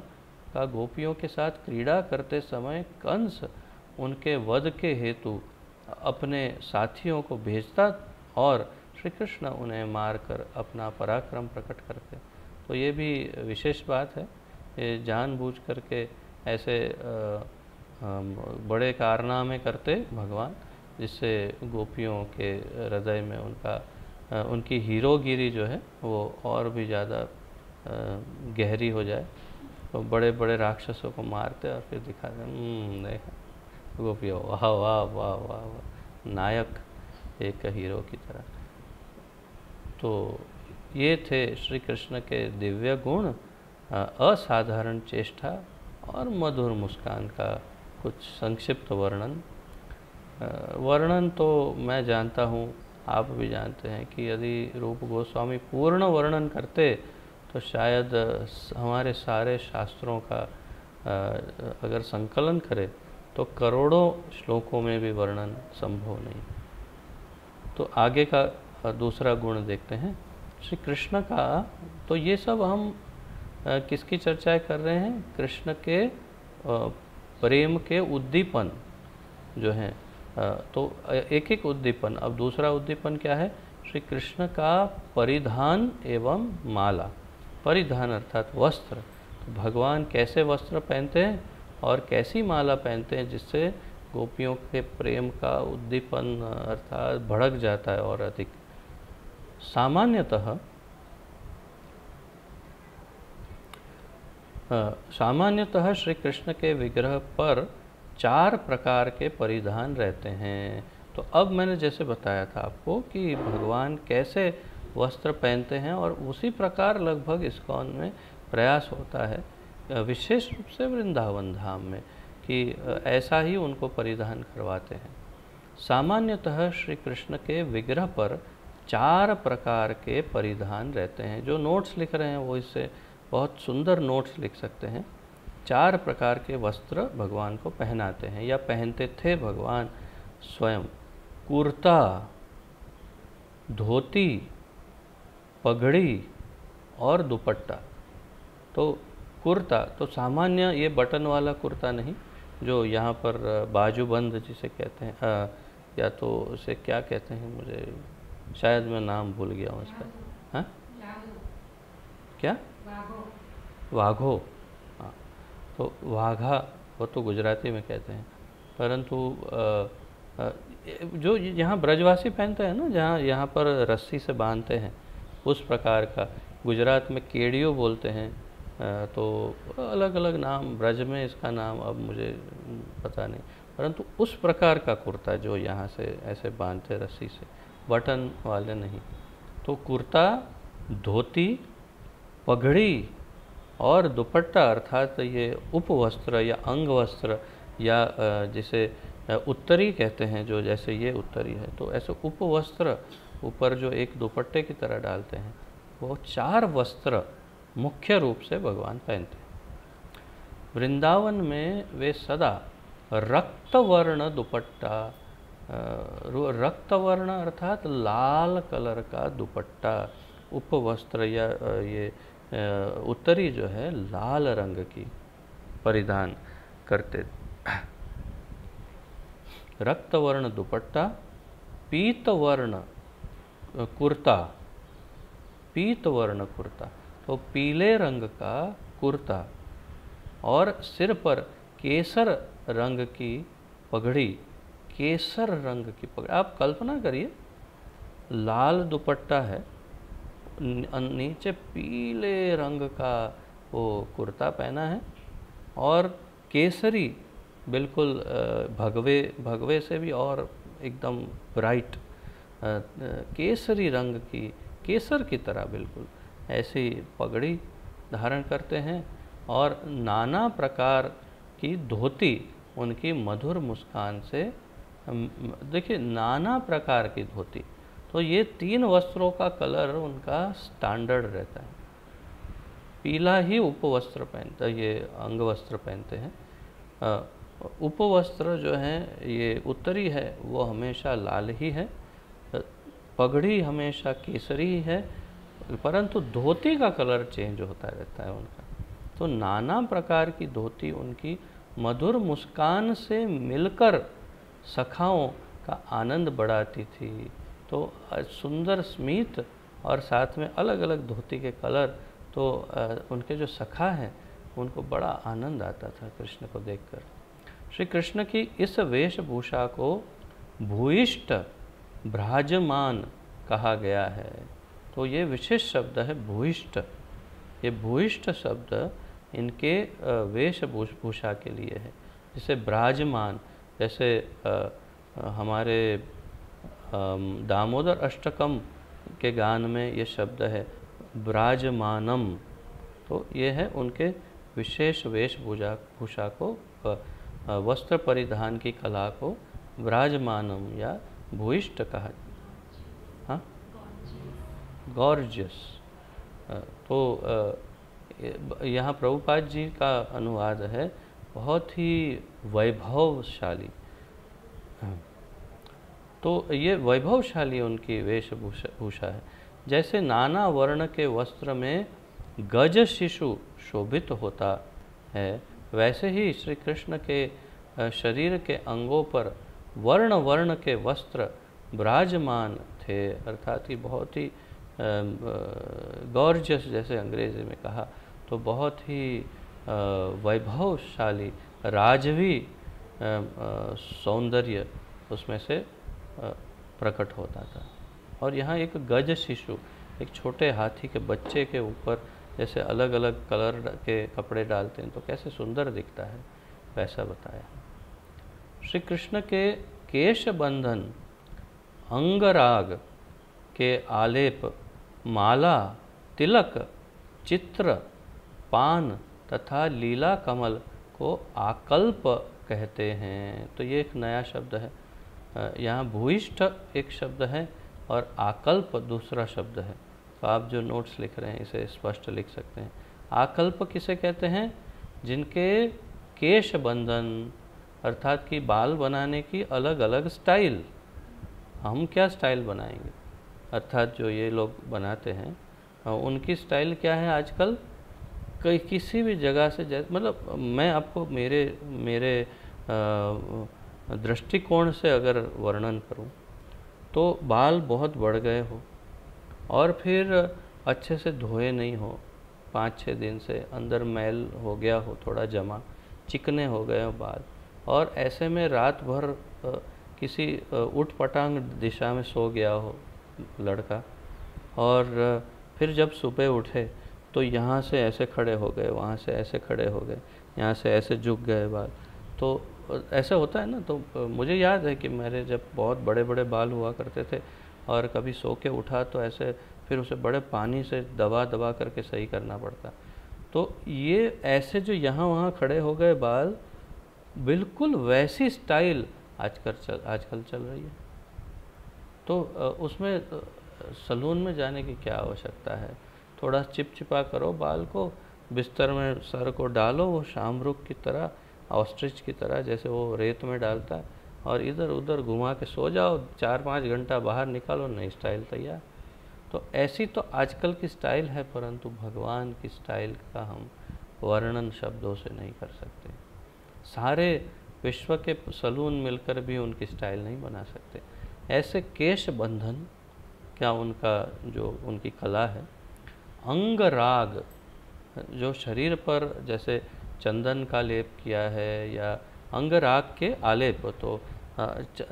का गोपियों के साथ क्रीड़ा करते समय कंस उनके वध के हेतु अपने साथियों को भेजता और श्री कृष्ण उन्हें मारकर अपना पराक्रम प्रकट करते। तो ये भी विशेष बात है, ये जानबूझ करके ऐसे बड़े कारनामे करते भगवान, जिससे गोपियों के हृदय में उनकी हीरोगिरी जो है वो और भी ज़्यादा गहरी हो जाए। तो बड़े बड़े राक्षसों को मारते और फिर दिखाते देखा गोपियों, वाह वाह वाह वाह वाह, नायक एक हीरो की तरह। तो ये थे श्री कृष्ण के दिव्य गुण, असाधारण चेष्टा और मधुर मुस्कान का कुछ संक्षिप्त वर्णन। वर्णन तो मैं जानता हूँ, आप भी जानते हैं कि यदि रूप गोस्वामी पूर्ण वर्णन करते तो शायद हमारे सारे शास्त्रों का अगर संकलन करें तो करोड़ों श्लोकों में भी वर्णन संभव नहीं। तो आगे का दूसरा गुण देखते हैं श्री कृष्ण का। तो ये सब हम किसकी चर्चा कर रहे हैं? कृष्ण के प्रेम के उद्दीपन जो हैं। तो एक एक उद्दीपन। अब दूसरा उद्दीपन क्या है? श्री कृष्ण का परिधान एवं माला। परिधान अर्थात वस्त्र। तो भगवान कैसे वस्त्र पहनते हैं और कैसी माला पहनते हैं जिससे गोपियों के प्रेम का उद्दीपन अर्थात भड़क जाता है और अधिक। सामान्यतः श्री कृष्ण के विग्रह पर 4 प्रकार के परिधान रहते हैं। तो अब मैंने जैसे बताया था आपको कि भगवान कैसे वस्त्र पहनते हैं, और उसी प्रकार लगभग इस्कॉन में प्रयास होता है विशेष रूप से वृंदावन धाम में कि ऐसा ही उनको परिधान करवाते हैं। सामान्यतः श्री कृष्ण के विग्रह पर 4 प्रकार के परिधान रहते हैं। जो नोट्स लिख रहे हैं वो इससे बहुत सुंदर नोट्स लिख सकते हैं। 4 प्रकार के वस्त्र भगवान को पहनाते हैं या पहनते थे भगवान स्वयं। कुर्ता, धोती, पगड़ी और दुपट्टा। तो कुर्ता तो सामान्य ये बटन वाला कुर्ता नहीं, जो यहाँ पर बाजूबंद जिसे कहते हैं, या तो उसे क्या कहते हैं, मुझे शायद मैं नाम भूल गया हूँ इसका। हाँ क्या? वाघो। हाँ, तो वाघा वो तो गुजराती में कहते हैं, परंतु जो यहाँ ब्रजवासी पहनते हैं ना, जहाँ यहाँ पर रस्सी से बांधते हैं, उस प्रकार का। गुजरात में केड़ियो बोलते हैं। तो अलग अलग नाम, ब्रज में इसका नाम अब मुझे पता नहीं, परंतु उस प्रकार का कुर्ता जो यहाँ से ऐसे बांधते रस्सी से, बटन वाले नहीं। तो कुर्ता, धोती, पगड़ी और दुपट्टा अर्थात ये उपवस्त्र या अंग वस्त्र या जिसे उत्तरी कहते हैं, जो जैसे ये उत्तरी है, तो ऐसे उपवस्त्र ऊपर जो एक दुपट्टे की तरह डालते हैं, वो 4 वस्त्र मुख्य रूप से भगवान पहनते हैं। वृंदावन में वे सदा रक्तवर्ण दुपट्टा, रक्तवर्ण अर्थात लाल कलर का दुपट्टा, उपवस्त्र या ये उत्तरी जो है लाल रंग की परिधान करते। रक्तवर्ण दुपट्टा, पीतवर्ण कुर्ता, पीतवर्ण कुर्ता तो पीले रंग का कुर्ता, और सिर पर केसर रंग की पगड़ी, केसर रंग की पगड़ी। आप कल्पना करिए, लाल दुपट्टा है, नीचे पीले रंग का वो कुर्ता पहना है, और केसरी बिल्कुल भगवे से भी और एकदम ब्राइट केसरी रंग की, केसर की तरह बिल्कुल ऐसी पगड़ी धारण करते हैं, और नाना प्रकार की धोती उनकी मधुर मुस्कान से। देखिए, नाना प्रकार की धोती, तो ये 3 वस्त्रों का कलर उनका स्टैंडर्ड रहता है। पीला ही उपवस्त्र पहनता, ये अंग वस्त्र पहनते हैं। उपवस्त्र जो हैं ये उत्तरी है वो हमेशा लाल ही है, पगड़ी हमेशा केसरी ही है, परंतु धोती का कलर चेंज होता रहता है उनका। तो नाना प्रकार की धोती उनकी मधुर मुस्कान से मिलकर सखाओं का आनंद बढ़ाती थी। तो सुंदर स्मित और साथ में अलग अलग धोती के कलर, तो उनके जो सखा हैं उनको बड़ा आनंद आता था कृष्ण को देखकर। श्री कृष्ण की इस वेशभूषा को भूयिष्ठ भ्राजमान कहा गया है। तो ये विशेष शब्द है भूयिष्ठ। ये भूयिष्ठ शब्द इनके वेशभूषा के लिए है। जैसे ब्राजमान, जैसे हमारे दामोदर अष्टकम के गान में ये शब्द है ब्राजमानम। तो ये है उनके विशेष वेशभूषा को, वस्त्र परिधान की कला को ब्राजमानम या भूयिष्ठ कहा। हाँ, गॉर्जियस। तो यहाँ प्रभुपाद जी का अनुवाद है बहुत ही वैभवशाली। तो ये वैभवशाली उनकी वेशभूषा है। जैसे नाना वर्ण के वस्त्र में गज शिशु शोभित होता है, वैसे ही श्री कृष्ण के शरीर के अंगों पर वर्ण वर्ण के वस्त्र विराजमान थे, अर्थात कि बहुत ही गॉर्जियस, जैसे अंग्रेजी में कहा तो बहुत ही वैभवशाली राजवी सौंदर्य उसमें से प्रकट होता था। और यहाँ एक गज शिशु, एक छोटे हाथी के बच्चे के ऊपर जैसे अलग अलग कलर के कपड़े डालते हैं तो कैसे सुंदर दिखता है, वैसा बताया। श्री कृष्ण के केश बंधन, अंगराग के आलेप, माला, तिलक, चित्र, पान तथा लीला कमल को आकल्प कहते हैं। तो ये एक नया शब्द है। यहाँ भूयिष्ठ एक शब्द है और आकल्प दूसरा शब्द है। तो आप जो नोट्स लिख रहे हैं इसे स्पष्ट लिख सकते हैं। आकल्प किसे कहते हैं? जिनके केश बंधन, अर्थात कि बाल बनाने की अलग अलग स्टाइल। हम क्या स्टाइल बनाएंगे, अर्थात जो ये लोग बनाते हैं उनकी स्टाइल क्या है आजकल? कहीं किसी भी जगह से, मतलब मैं आपको मेरे दृष्टिकोण से अगर वर्णन करूं तो बाल बहुत बढ़ गए हो और फिर अच्छे से धोए नहीं हो, 5-6 दिन से अंदर मैल हो गया हो, थोड़ा जमा, चिकने हो गए हो बाल, और ऐसे में रात भर किसी उठ पटांग दिशा में सो गया हो लड़का, और फिर जब सुबह उठे तो यहाँ से ऐसे खड़े हो गए, वहाँ से ऐसे खड़े हो गए, यहाँ से ऐसे झुक गए बाल। तो ऐसा होता है ना। तो मुझे याद है कि मेरे जब बहुत बड़े बड़े बाल हुआ करते थे और कभी सो के उठा तो ऐसे फिर उसे बड़े पानी से दबा दबा करके सही करना पड़ता। तो ये ऐसे जो यहाँ वहाँ खड़े हो गए बाल, बिल्कुल वैसी स्टाइल आजकल चल रही है। तो उसमें सलून में जाने की क्या आवश्यकता है? थोड़ा चिपचिपा करो बाल को, बिस्तर में सर को डालो, वो शामरुख की तरह, ऑस्ट्रिच की तरह जैसे वो रेत में डालता है, और इधर उधर घुमा के सो जाओ, 4-5 घंटा बाहर निकालो, नई स्टाइल तैयार। तो ऐसी तो आजकल की स्टाइल है, परंतु भगवान की स्टाइल का हम वर्णन शब्दों से नहीं कर सकते। सारे विश्व के सलून मिलकर भी उनकी स्टाइल नहीं बना सकते। ऐसे केश बंधन, क्या उनका जो उनकी कला है। अंगराग, जो शरीर पर जैसे चंदन का लेप किया है, या अंगराग के आलेप, तो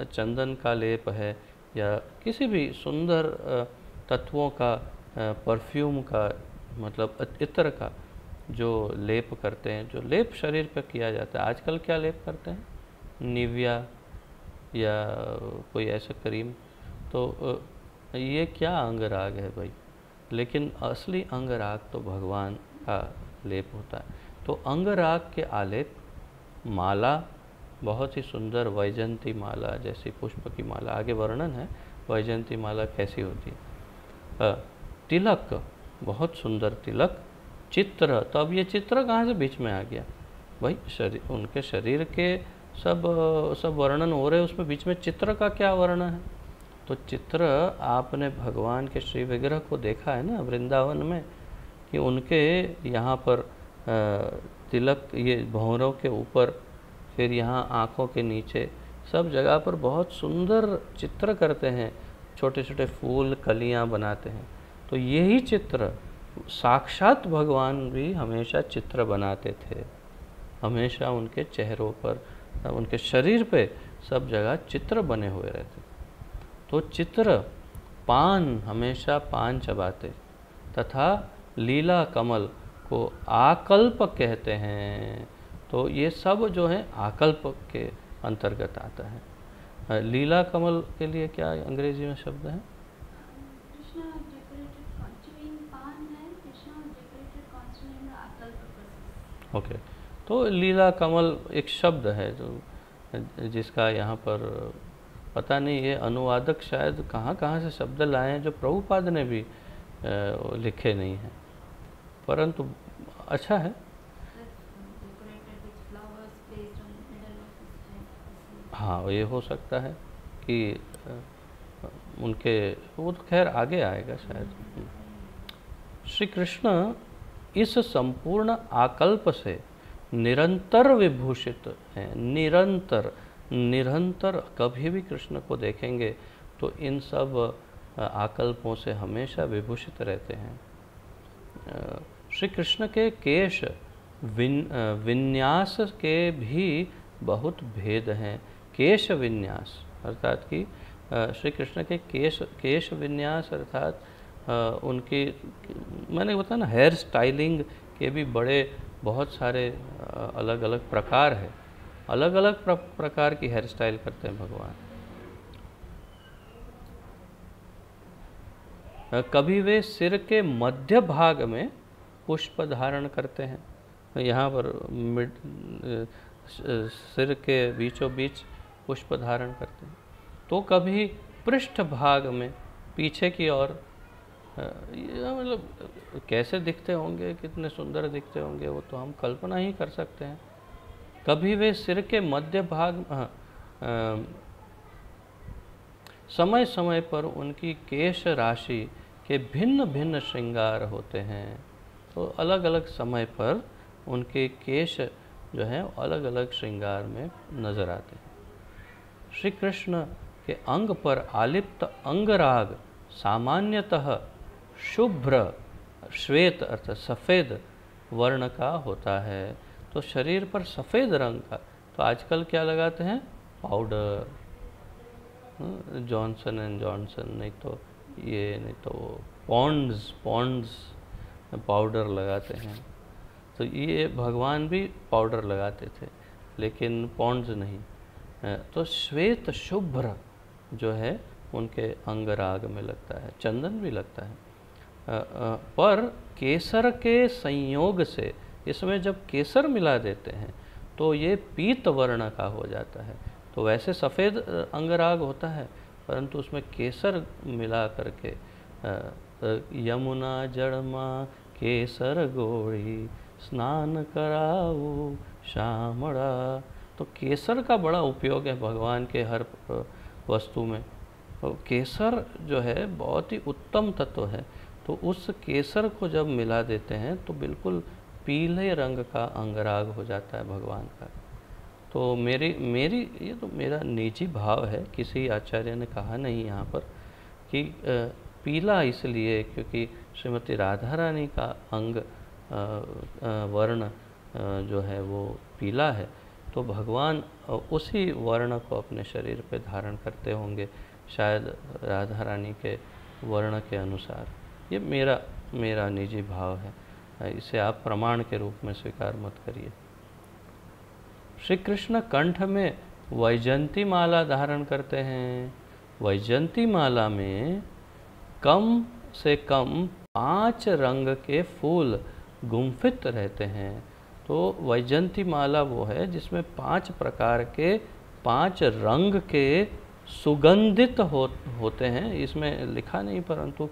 चंदन का लेप है या किसी भी सुंदर तत्वों का, परफ्यूम का, मतलब इत्र का जो लेप करते हैं, जो लेप शरीर पर किया जाता है। आजकल क्या लेप करते हैं? निविया या कोई ऐसा क्रीम। तो ये क्या अंगराग है भाई? लेकिन असली अंगराग तो भगवान का लेप होता है। तो अंगराग के आलेप, माला, बहुत ही सुंदर वैजयंती माला जैसी पुष्प की माला, आगे वर्णन है वैजयंती माला कैसी होती है। तिलक, बहुत सुंदर तिलक, चित्र, तो अब ये चित्र कहाँ से बीच में आ गया भाई? शरीर, उनके शरीर के सब वर्णन हो रहे, उसमें बीच में चित्र का क्या वर्णन है? तो चित्र, आपने भगवान के श्री विग्रह को देखा है ना वृंदावन में, कि उनके यहाँ पर तिलक, ये भौरों के ऊपर, फिर यहाँ आँखों के नीचे, सब जगह पर बहुत सुंदर चित्र करते हैं, छोटे छोटे फूल कलियाँ बनाते हैं। तो यही चित्र साक्षात भगवान भी हमेशा चित्र बनाते थे, हमेशा उनके चेहरों पर, उनके शरीर पे सब जगह चित्र बने हुए रहते। तो चित्र, पान, हमेशा पान चबाते, तथा लीला कमल को आकल्प कहते हैं। तो ये सब जो है आकल्प के अंतर्गत आता है। लीला कमल के लिए क्या अंग्रेजी में शब्द है? ओके, तो लीला कमल एक शब्द है जो जिसका यहाँ पर पता नहीं, ये अनुवादक शायद कहाँ कहाँ से शब्द लाए हैं जो प्रभुपाद ने भी लिखे नहीं हैं, परंतु अच्छा है। हाँ, ये हो सकता है कि उनके, वो तो खैर आगे आएगा शायद। श्री कृष्ण इस संपूर्ण आकल्प से निरंतर विभूषित हैं। निरंतर, निरंतर कभी भी कृष्ण को देखेंगे तो इन सब आकल्पों से हमेशा विभूषित रहते हैं। श्री कृष्ण के केश विन्यास के भी बहुत भेद हैं। केश विन्यास अर्थात कि श्री कृष्ण के केश विन्यास अर्थात उनकी, मैंने बताया ना, हेयर स्टाइलिंग के भी बहुत सारे अलग अलग प्रकार है। अलग अलग प्रकार की हेयर स्टाइल करते हैं भगवान। कभी वे सिर के मध्य भाग में पुष्प धारण करते हैं, यहाँ पर सिर के बीचों बीच पुष्प धारण करते हैं। तो कभी पृष्ठ भाग में पीछे की ओर, मतलब कैसे दिखते होंगे, कितने सुंदर दिखते होंगे, वो तो हम कल्पना ही कर सकते हैं। कभी वे सिर के मध्य भाग, समय समय पर उनकी केश राशि के भिन्न भिन्न श्रृंगार होते हैं। तो अलग अलग समय पर उनके केश जो हैं अलग अलग श्रृंगार में नजर आते हैं। श्री कृष्ण के अंग पर आलिप्त अंगराग सामान्यतः शुभ्र श्वेत अर्थात सफ़ेद वर्ण का होता है। तो शरीर पर सफ़ेद रंग का, तो आजकल क्या लगाते हैं? पाउडर, जॉनसन एंड जॉनसन, नहीं तो ये, नहीं तो पॉन्ड्स पाउडर लगाते हैं। तो ये भगवान भी पाउडर लगाते थे, लेकिन पॉन्ड्स नहीं। तो श्वेत शुभ्र जो है उनके अंगराग में लगता है, चंदन भी लगता है। पर केसर के संयोग से, इसमें जब केसर मिला देते हैं तो ये पीत वर्ण का हो जाता है। तो वैसे सफ़ेद अंगराग होता है, परंतु उसमें केसर मिला करके, यमुना जड़मा केसर गोड़ी स्नान कराओ श्यामड़ा। तो केसर का बड़ा उपयोग है भगवान के हर वस्तु में। तो केसर जो है बहुत ही उत्तम तत्व है। तो उस केसर को जब मिला देते हैं तो बिल्कुल पीले रंग का अंगराग हो जाता है भगवान का। तो मेरी ये तो मेरा निजी भाव है, किसी आचार्य ने कहा नहीं यहाँ पर कि पीला इसलिए क्योंकि श्रीमती राधा रानी का अंग वर्ण जो है वो पीला है, तो भगवान उसी वर्ण को अपने शरीर पे धारण करते होंगे, शायद राधा रानी के वर्ण के अनुसार। ये मेरा निजी भाव है, इसे आप प्रमाण के रूप में स्वीकार मत करिए। श्री कृष्ण कंठ में वैजयंती माला धारण करते हैं। वैजयंती माला में कम से कम 5 रंग के फूल गुम्फित रहते हैं। तो वैजयंती माला वो है जिसमें 5 प्रकार के 5 रंग के सुगंधित होते हैं। इसमें लिखा नहीं, परंतु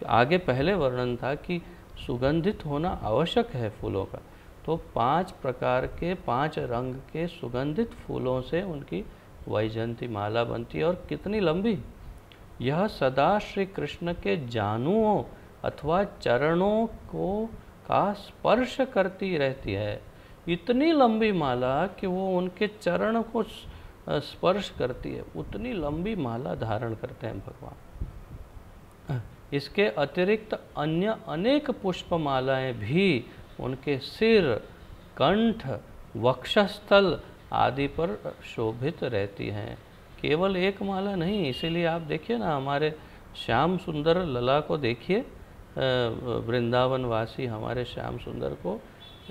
आगे पहले वर्णन था कि सुगंधित होना आवश्यक है फूलों का। तो 5 प्रकार के 5 रंग के सुगंधित फूलों से उनकी वैजयंती माला बनती है। और कितनी लंबी! यह सदा श्री कृष्ण के जानुओं अथवा चरणों को का स्पर्श करती रहती है। इतनी लंबी माला कि वो उनके चरण को स्पर्श करती है, उतनी लंबी माला धारण करते हैं भगवान। इसके अतिरिक्त अन्य अनेक पुष्पमालाएं भी उनके सिर, कंठ, वक्षस्थल आदि पर शोभित रहती हैं। केवल एक माला नहीं, इसीलिए आप देखिए ना, हमारे श्याम सुंदर लला को देखिए, वृंदावन वासी हमारे श्याम सुंदर को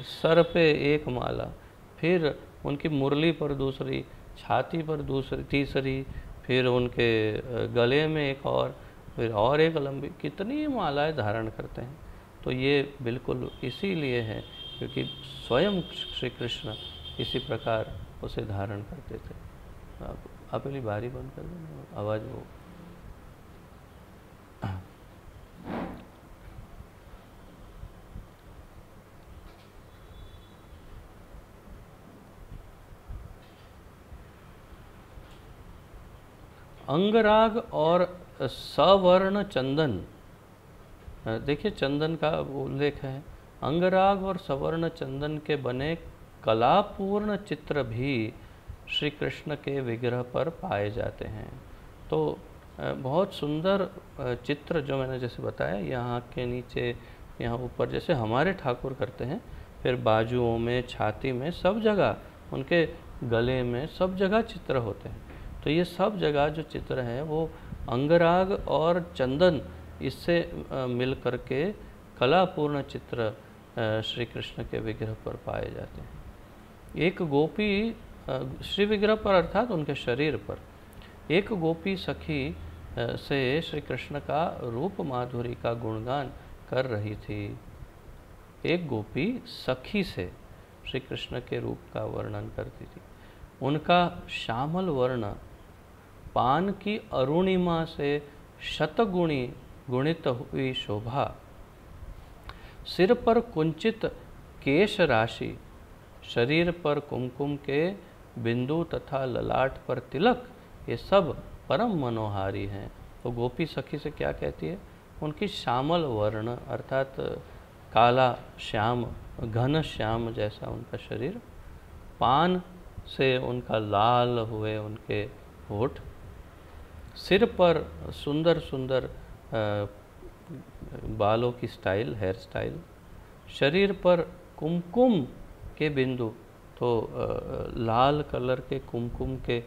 सर पे एक माला, फिर उनकी मुरली पर दूसरी, छाती पर दूसरी, तीसरी, फिर उनके गले में एक और, फिर और एक लंबी, कितनी मालाएं धारण करते हैं। तो ये बिल्कुल इसीलिए है क्योंकि स्वयं श्री कृष्ण इसी प्रकार उसे धारण करते थे। आप पहली बारी बंद कर देना, आवाज़ वो अंगराग और सवर्ण चंदन, देखिए चंदन का उल्लेख है। अंगराग और सवर्ण चंदन के बने कलापूर्ण चित्र भी श्री कृष्ण के विग्रह पर पाए जाते हैं। तो बहुत सुंदर चित्र जो मैंने जैसे बताया, यहाँ के नीचे, यहाँ ऊपर, जैसे हमारे ठाकुर करते हैं, फिर बाजुओं में, छाती में, सब जगह, उनके गले में, सब जगह चित्र होते हैं। तो ये सब जगह जो चित्र हैं वो अंगराग और चंदन इससे मिल करके कलापूर्ण चित्र श्री कृष्ण के विग्रह पर पाए जाते हैं। एक गोपी श्री विग्रह पर अर्थात उनके शरीर पर, एक गोपी सखी से श्री कृष्ण का रूप माधुरी का गुणगान कर रही थी। एक गोपी सखी से श्री कृष्ण के रूप का वर्णन करती थी। उनका श्यामल वर्ण पान की अरुणिमा से शतगुणी गुणित हुई शोभा, सिर पर कुंचित केश राशि, शरीर पर कुमकुम के बिंदु तथा ललाट पर तिलक, ये सब परम मनोहारी हैं। तो गोपी सखी से क्या कहती है? उनकी श्यामल वर्ण अर्थात काला श्याम, घन श्याम जैसा उनका शरीर, पान से उनका लाल हुए उनके होठ, सिर पर सुंदर सुंदर बालों की स्टाइल, हेयर स्टाइल, शरीर पर कुमकुम के बिंदु, तो लाल कलर के कुमकुम के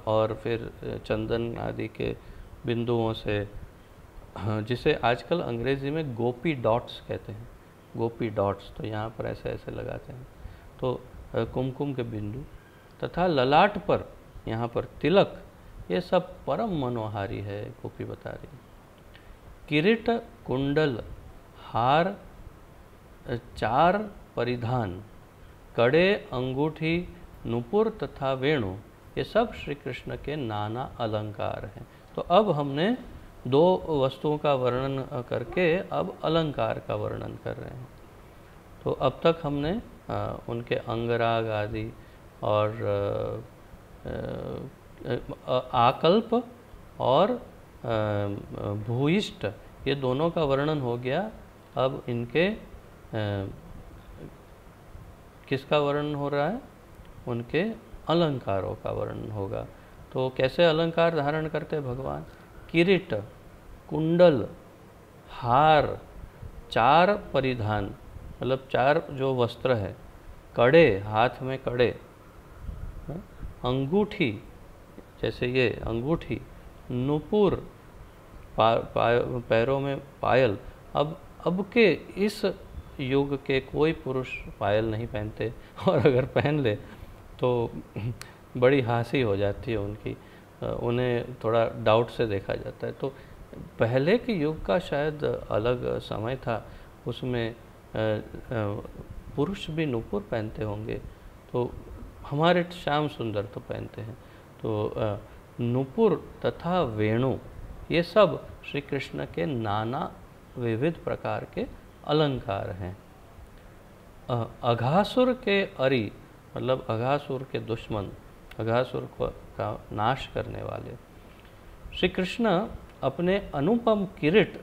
और फिर चंदन आदि के बिंदुओं से, जिसे आजकल अंग्रेज़ी में गोपी डॉट्स कहते हैं, गोपी डॉट्स, तो यहाँ पर ऐसे ऐसे लगाते हैं। तो कुमकुम के बिंदु तथा ललाट पर यहाँ पर तिलक, ये सब परम मनोहारी है, गोपी बता रही। किरीट, कुंडल, हार, 4 परिधान, कड़े, अंगूठी, नुपुर तथा वेणु, ये सब श्री कृष्ण के नाना अलंकार हैं। तो अब हमने 2 वस्तुओं का वर्णन करके अब अलंकार का वर्णन कर रहे हैं। तो अब तक हमने उनके अंगराग आदि और आकल्प और भूयिष्ठ, ये दोनों का वर्णन हो गया। अब इनके किसका वर्णन हो रहा है? उनके अलंकारों का वर्णन होगा। तो कैसे अलंकार धारण करते भगवान? किरीट, कुंडल, हार, 4 परिधान, मतलब 4 जो वस्त्र है, कड़े, हाथ में कड़े, अंगूठी, जैसे ये अंगूठी, नुपुर, पैरों में पायल। अब के इस युग के कोई पुरुष पायल नहीं पहनते, और अगर पहन ले तो बड़ी हंसी हो जाती है उनकी, उन्हें थोड़ा डाउट से देखा जाता है। तो पहले के युग का शायद अलग समय था, उसमें पुरुष भी नुपुर पहनते होंगे, तो हमारे श्याम सुंदर तो पहनते हैं। तो नुपुर तथा वेणु, ये सब श्री कृष्ण के नाना विविध प्रकार के अलंकार हैं। अघासुर के अरि मतलब अघासुर के दुश्मन, अघासुर का नाश करने वाले श्री कृष्ण अपने अनुपम किरीट,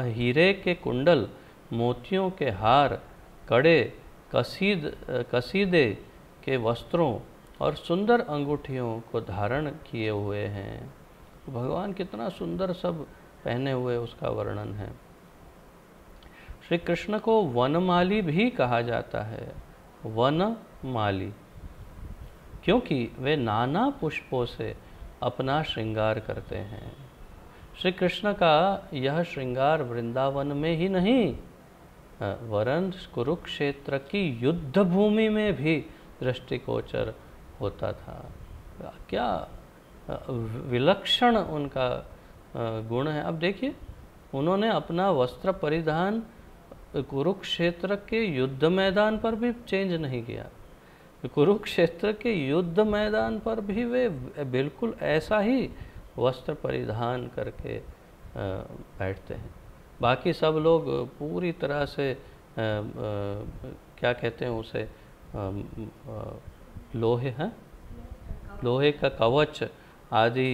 हीरे के कुंडल, मोतियों के हार, कड़े, कसीदे के वस्त्रों और सुंदर अंगूठियों को धारण किए हुए हैं। भगवान कितना सुंदर सब पहने हुए उसका वर्णन है। श्री कृष्ण को वनमाली भी कहा जाता है, वनमाली, क्योंकि वे नाना पुष्पों से अपना श्रृंगार करते हैं। श्री कृष्ण का यह श्रृंगार वृंदावन में ही नहीं वरन कुरुक्षेत्र की युद्ध भूमि में भी दृष्टिगोचर होता था। क्या विलक्षण उनका गुण है। अब देखिए, उन्होंने अपना वस्त्र परिधान कुरुक्षेत्र के युद्ध मैदान पर भी चेंज नहीं किया। कुरुक्षेत्र के युद्ध मैदान पर भी वे बिल्कुल ऐसा ही वस्त्र परिधान करके बैठते हैं। बाकी सब लोग पूरी तरह से क्या कहते हैं उसे, लोहे हैं, लोहे का कवच आदि,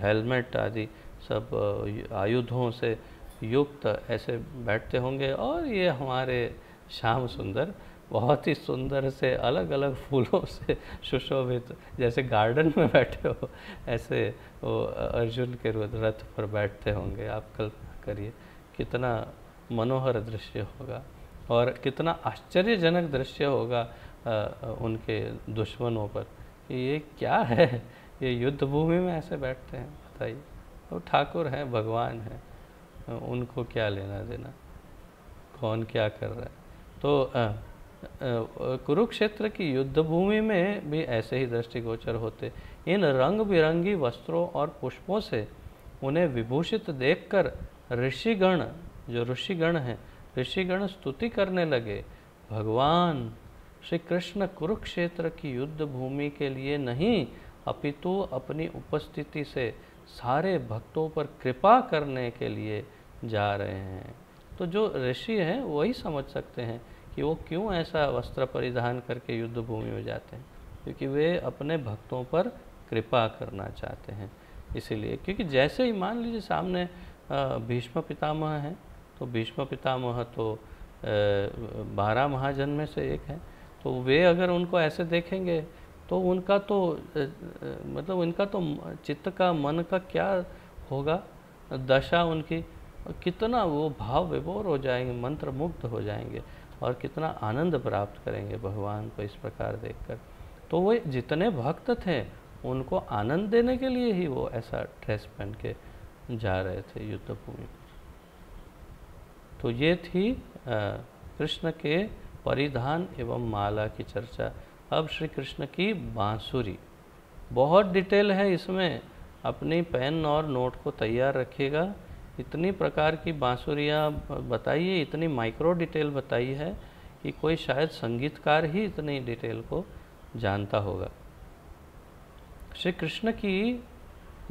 हेलमेट आदि सब आयुधों से युक्त ऐसे बैठते होंगे। और ये हमारे श्याम सुंदर बहुत ही सुंदर से अलग अलग फूलों से सुशोभित, जैसे गार्डन में बैठे हो ऐसे वो अर्जुन के रथ पर बैठते होंगे। आप कल्पना करिए कितना मनोहर दृश्य होगा और कितना आश्चर्यजनक दृश्य होगा उनके दुश्मनों पर। ये क्या है, ये युद्ध भूमि में ऐसे बैठते हैं, बताइए। वो ठाकुर हैं, भगवान हैं, उनको क्या लेना देना, कौन क्या कर रहा है। तो कुरुक्षेत्र की युद्ध भूमि में भी ऐसे ही दृष्टिगोचर होते। इन रंग बिरंगी वस्त्रों और पुष्पों से उन्हें विभूषित देखकर ऋषिगण, जो ऋषिगण हैं, ऋषिगण स्तुति करने लगे, भगवान श्री कृष्ण कुरुक्षेत्र की युद्ध भूमि के लिए नहीं अपितु अपनी उपस्थिति से सारे भक्तों पर कृपा करने के लिए जा रहे हैं। तो जो ऋषि हैं वही समझ सकते हैं कि वो क्यों ऐसा वस्त्र परिधान करके युद्ध भूमि में जाते हैं, क्योंकि वे अपने भक्तों पर कृपा करना चाहते हैं। इसीलिए, क्योंकि जैसे ही मान लीजिए सामने भीष्म पितामह हैं, तो भीष्म पितामह तो 12 महाजन में से एक हैं, तो वे अगर उनको ऐसे देखेंगे तो उनका तो मतलब उनका तो चित्त का, मन का क्या होगा दशा उनकी, कितना वो भाव विभोर हो जाएंगे, मंत्र मुग्ध हो जाएंगे और कितना आनंद प्राप्त करेंगे भगवान को इस प्रकार देखकर। तो वो जितने भक्त थे उनको आनंद देने के लिए ही वो ऐसा ड्रेस पहन के जा रहे थे युद्ध भूमि पर। तो ये थी कृष्ण के परिधान एवं माला की चर्चा। अब श्री कृष्ण की बांसुरी, बहुत डिटेल है इसमें, अपनी पेन और नोट को तैयार रखिएगा। इतनी प्रकार की बांसुरियाँ बताइए, इतनी माइक्रो डिटेल बताई है कि कोई शायद संगीतकार ही इतनी डिटेल को जानता होगा। श्री कृष्ण की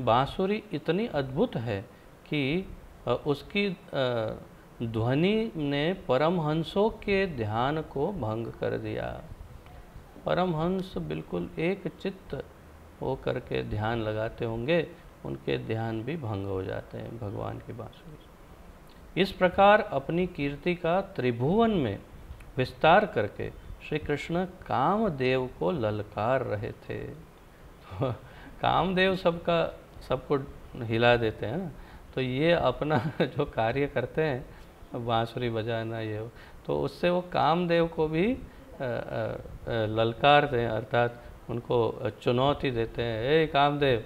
बांसुरी इतनी अद्भुत है कि उसकी ध्वनि ने परमहंसों के ध्यान को भंग कर दिया। परमहंस बिल्कुल एक चित्त हो करके ध्यान लगाते होंगे, उनके ध्यान भी भंग हो जाते हैं भगवान की बांसुरी। इस प्रकार अपनी कीर्ति का त्रिभुवन में विस्तार करके श्री कृष्ण कामदेव को ललकार रहे थे। तो कामदेव सबको हिला देते हैं ना, तो ये अपना जो कार्य करते हैं बांसुरी बजाना ये, तो उससे वो कामदेव को भी ललकारते हैं, अर्थात उनको चुनौती देते हैं, ए कामदेव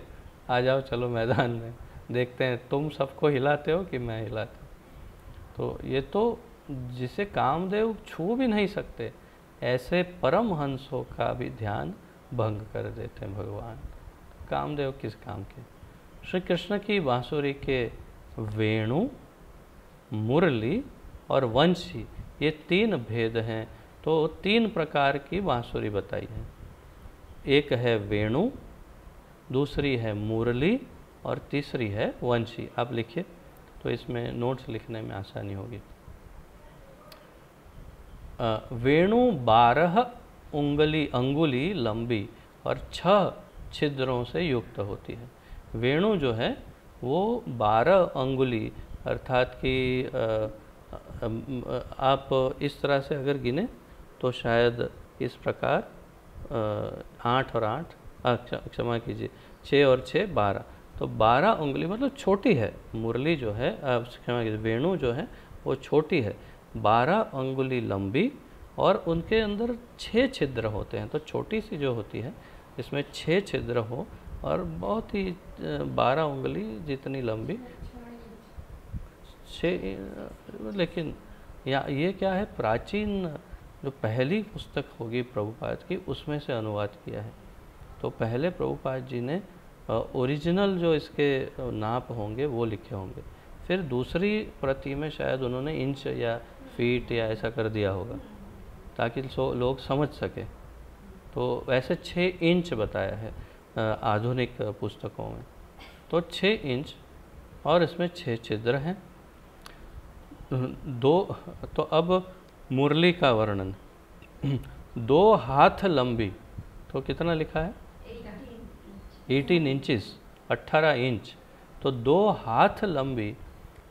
आ जाओ, चलो मैदान में देखते हैं तुम सबको हिलाते हो कि मैं हिलाता हूँ। तो ये तो जिसे कामदेव छू भी नहीं सकते, ऐसे परमहंसों का भी ध्यान भंग कर देते हैं भगवान। कामदेव किस काम के। श्री कृष्ण की बांसुरी के वेणु, मुरली और वंशी, ये 3 भेद हैं। तो 3 प्रकार की बांसुरी बताई है। एक है वेणु, दूसरी है मुरली और तीसरी है वंशी। आप लिखिए, तो इसमें नोट्स लिखने में आसानी होगी। वेणु 12 अंगुली लंबी और 6 छिद्रों से युक्त होती है। वेणु जो है वो 12 अंगुली अर्थात कि आप इस तरह से अगर गिने तो शायद इस प्रकार 8 और 8 क्षमा कीजिए 6 और 6 12, तो 12 उंगली मतलब छोटी है। मुरली जो है क्षमा कीजिए वेणु जो है वो छोटी है, 12 अंगुली लंबी और उनके अंदर 6 छिद्र होते हैं। तो छोटी सी जो होती है इसमें 6 छिद्र हो और बहुत ही 12 उंगली जितनी लंबी 6। लेकिन ये क्या है, प्राचीन जो पहली पुस्तक होगी प्रभुपाद की उसमें से अनुवाद किया है। तो पहले प्रभुपाद जी ने ओरिजिनल जो इसके नाप होंगे वो लिखे होंगे, फिर दूसरी प्रति में शायद उन्होंने इंच या फीट या ऐसा कर दिया होगा ताकि लोग समझ सके। तो वैसे 6 इंच बताया है आधुनिक पुस्तकों में, तो 6 इंच और इसमें 6 छिद्र हैं। तो अब मुरली का वर्णन 2 हाथ लंबी, तो कितना लिखा है 18 इंचेस 18 इंच, तो 2 हाथ लंबी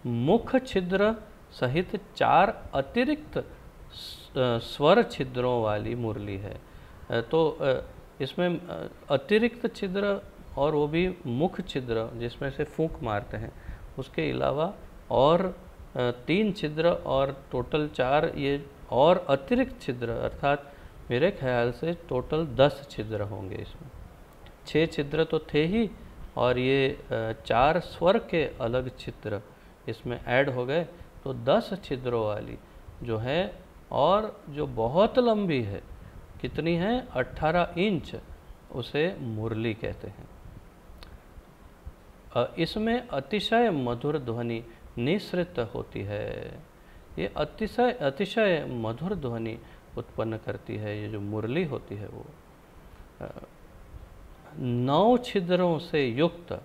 मुख छिद्र सहित 4 अतिरिक्त स्वर छिद्रों वाली मुरली है। तो इसमें अतिरिक्त छिद्र और वो भी मुख छिद्र जिसमें से फूंक मारते हैं, उसके अलावा और 3 छिद्र और टोटल 4 ये और अतिरिक्त छिद्र, अर्थात मेरे ख्याल से टोटल 10 छिद्र होंगे इसमें। 6 छिद्र तो थे ही और ये 4 स्वर के अलग छिद्र इसमें ऐड हो गए, तो 10 छिद्रों वाली जो है और जो बहुत लंबी है, कितनी है 18 इंच, उसे मुरली कहते हैं। इसमें अतिशय मधुर ध्वनि निःसृत होती है। ये अतिशय मधुर ध्वनि उत्पन्न करती है। ये जो मुरली होती है वो 9 छिद्रों से युक्त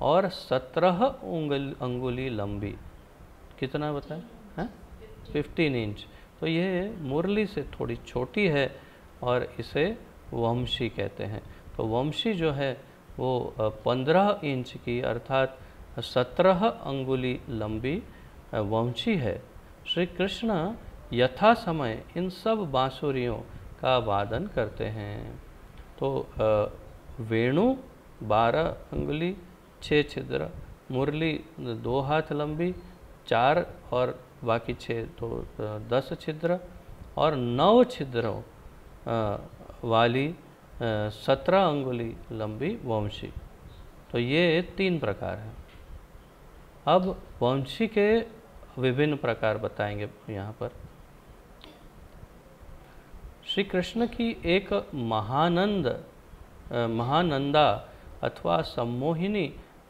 और 17 अंगुली लंबी, कितना बताया है 15 इंच। तो ये मुरली से थोड़ी छोटी है और इसे वंशी कहते हैं। तो वंशी जो है वो 15 इंच की अर्थात 17 अंगुली लंबी वंशी है। श्री कृष्ण यथा समय इन सब बांसुरियों का वादन करते हैं। तो वेणु 12 अंगुली 6 छिद्र, मुरली 2 हाथ लंबी 4 और बाकी 6 तो 10 छिद्र और 9 छिद्रों वाली 17 अंगुली लंबी वंशी। तो ये 3 प्रकार हैं। अब वंशी के विभिन्न प्रकार बताएंगे यहाँ पर। श्री कृष्ण की एक महानंदा अथवा सम्मोहिनी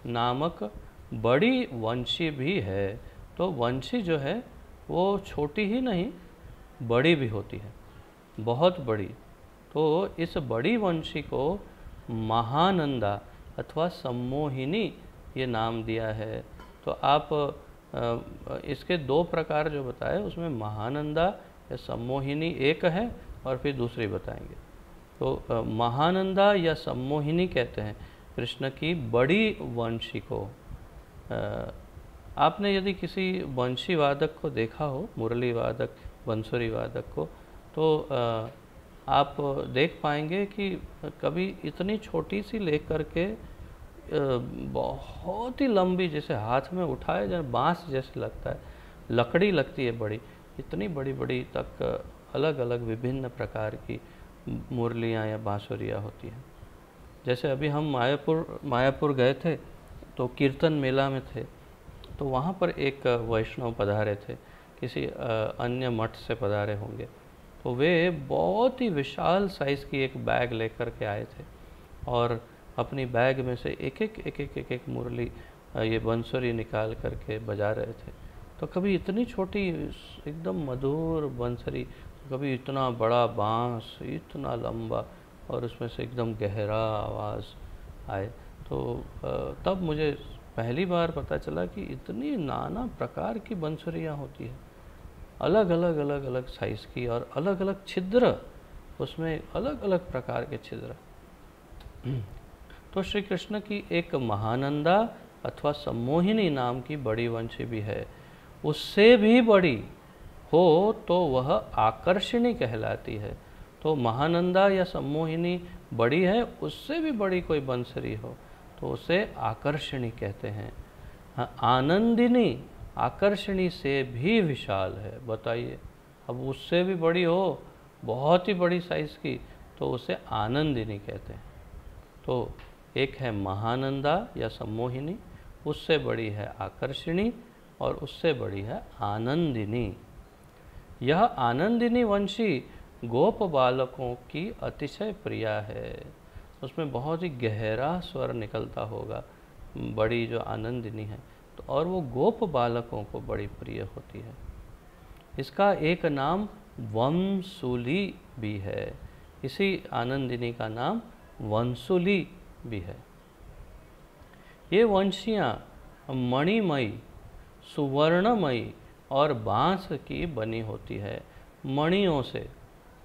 नामक बड़ी वंशी भी है। तो वंशी जो है वो छोटी ही नहीं बड़ी भी होती है, बहुत बड़ी। तो इस बड़ी वंशी को महानंदा अथवा सम्मोहिनी ये नाम दिया है। तो आप इसके 2 प्रकार जो बताए उसमें महानंदा या सम्मोहिनी एक है और फिर दूसरी बताएंगे। तो महानंदा या सम्मोहिनी कहते हैं कृष्ण की बड़ी वंशी को। आपने यदि किसी वंशी वादक को देखा हो, मुरली वादक, बंसुरी वादक को, तो आप देख पाएंगे कि कभी इतनी छोटी सी लेकर के बहुत ही लंबी, जैसे हाथ में उठाए जैसे बांस जैसे लगता है, लकड़ी लगती है बड़ी, इतनी बड़ी बड़ी तक अलग अलग विभिन्न प्रकार की मुरलियाँ या बांसुरियाँ होती हैं। जैसे अभी हम मायापुर गए थे तो कीर्तन मेला में थे, तो वहाँ पर एक वैष्णव पधारे थे, किसी अन्य मठ से पधारे होंगे। तो वे बहुत ही विशाल साइज़ की एक बैग लेकर के आए थे और अपनी बैग में से एक मुरली ये बंसुरी निकाल करके बजा रहे थे। तो कभी इतनी छोटी एकदम मधुर बंसुरी, कभी इतना बड़ा बांस इतना लंबा और उसमें से एकदम गहरा आवाज़ आए। तो तब मुझे पहली बार पता चला कि इतनी नाना प्रकार की बंसुरियाँ होती है, अलग अलग अलग अलग साइज़ की और अलग अलग छिद्र, उसमें अलग अलग प्रकार के छिद्र। तो श्री कृष्ण की एक महानंदा अथवा सम्मोहिनी नाम की बड़ी वंशी भी है। उससे भी बड़ी हो तो वह आकर्षणी कहलाती है। तो महानंदा या सम्मोहिनी बड़ी है, उससे भी बड़ी कोई बंसरी हो तो उसे आकर्षणी कहते हैं। हाँ, आनंदिनी आकर्षणी से भी विशाल है। बताइए, अब उससे भी बड़ी हो, बहुत ही बड़ी साइज़ की, तो उसे आनंदिनी कहते हैं। तो एक है महानंदा या सम्मोहिनी, उससे बड़ी है आकर्षणी और उससे बड़ी है आनंदिनी। यह आनंदिनी वंशी गोप बालकों की अतिशय प्रिया है। उसमें बहुत ही गहरा स्वर निकलता होगा, बड़ी जो आनंदिनी है, तो और वो गोप बालकों को बड़ी प्रिय होती है। इसका एक नाम वंसुली भी है। इसी आनंदिनी का नाम वंसुली भी है। ये वंशियाँ मणिमयी, सुवर्णमयी और बांस की बनी होती है। मणियों से,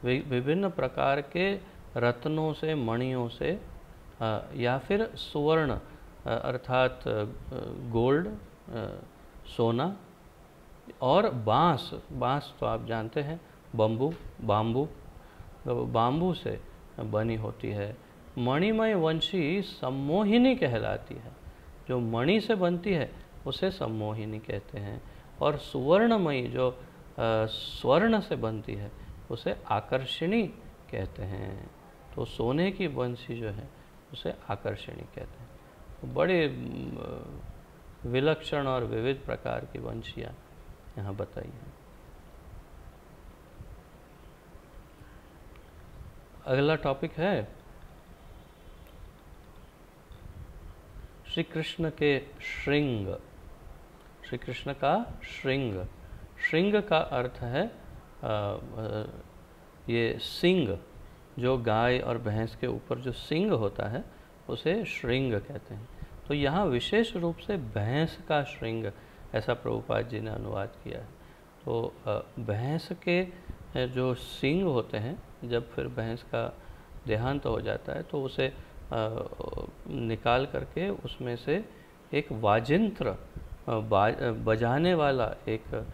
विभिन्न प्रकार के रत्नों से, मणियों से, या फिर सुवर्ण अर्थात गोल्ड, सोना, और बांस, बांस तो आप जानते हैं, बाम्बू से बनी होती है। मणिमय वंशी सम्मोहिनी कहलाती है। जो मणि से बनती है उसे सम्मोहिनी कहते हैं, और सुवर्णमयी जो स्वर्ण से बनती है उसे आकर्षणी कहते हैं। तो सोने की वंशी जो है उसे आकर्षणी कहते हैं। तो बड़े विलक्षण और विविध प्रकार की वंशियाँ यहाँ बताई हैं। अगला टॉपिक है श्री कृष्ण के श्रृंग। श्री कृष्ण का श्रृंग। श्रृंग का अर्थ है ये सिंग, जो गाय और भैंस के ऊपर जो सिंग होता है उसे श्रृंग कहते हैं। तो यहाँ विशेष रूप से भैंस का श्रृंग, ऐसा प्रभुपाद जी ने अनुवाद किया है। तो भैंस के जो सिंग होते हैं, जब फिर भैंस का देहांत हो जाता है तो उसे निकाल करके उसमें से एक वाजिंत्र, बजाने वाला एक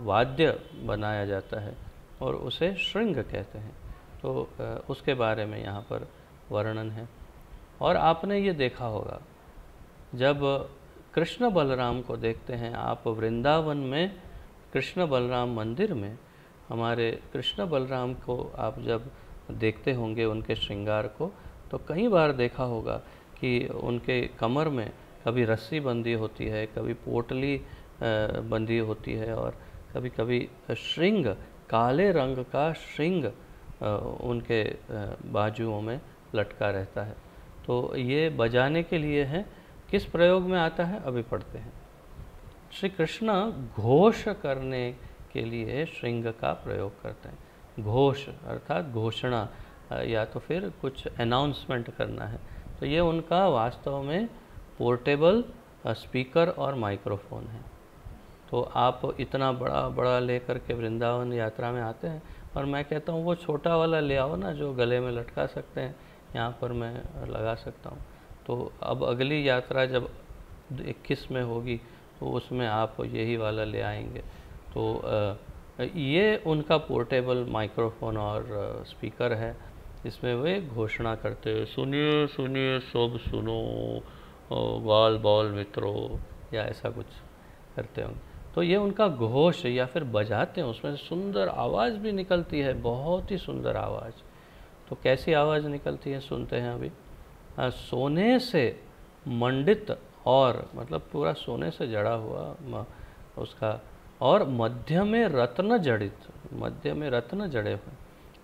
वाद्य बनाया जाता है और उसे श्रृंग कहते हैं। तो उसके बारे में यहाँ पर वर्णन है। और आपने ये देखा होगा, जब कृष्ण बलराम को देखते हैं आप वृंदावन में, कृष्ण बलराम मंदिर में, हमारे कृष्ण बलराम को आप जब देखते होंगे उनके श्रृंगार को, तो कई बार देखा होगा कि उनके कमर में कभी रस्सी बंधी होती है, कभी पोटली बंधी होती है, और कभी कभी श्रृंग, काले रंग का श्रृंग उनके बाजुओं में लटका रहता है। तो ये बजाने के लिए है। किस प्रयोग में आता है अभी पढ़ते हैं। श्री कृष्ण घोष करने के लिए श्रृंग का प्रयोग करते हैं। घोष अर्थात घोषणा, या तो फिर कुछ अनाउंसमेंट करना है। तो ये उनका वास्तव में पोर्टेबल स्पीकर और माइक्रोफोन है। तो आप इतना बड़ा बड़ा लेकर के वृंदावन यात्रा में आते हैं, और मैं कहता हूँ वो छोटा वाला ले आओ ना, जो गले में लटका सकते हैं, यहाँ पर मैं लगा सकता हूँ। तो अब अगली यात्रा जब 21 में होगी तो उसमें आप यही वाला ले आएंगे। तो ये उनका पोर्टेबल माइक्रोफोन और स्पीकर है। इसमें वे घोषणा करते हैं, सुनिए सुनिए सब सुनो ग्वाल बाल मित्रों, या ऐसा कुछ करते होंगे। तो ये उनका घोष या फिर बजाते हैं, उसमें सुंदर आवाज़ भी निकलती है, बहुत ही सुंदर आवाज़। तो कैसी आवाज़ निकलती है सुनते हैं अभी। सोने से मंडित, और मतलब पूरा सोने से जड़ा हुआ उसका, और मध्य में रत्न जड़ित, मध्य में रत्न जड़े हुए।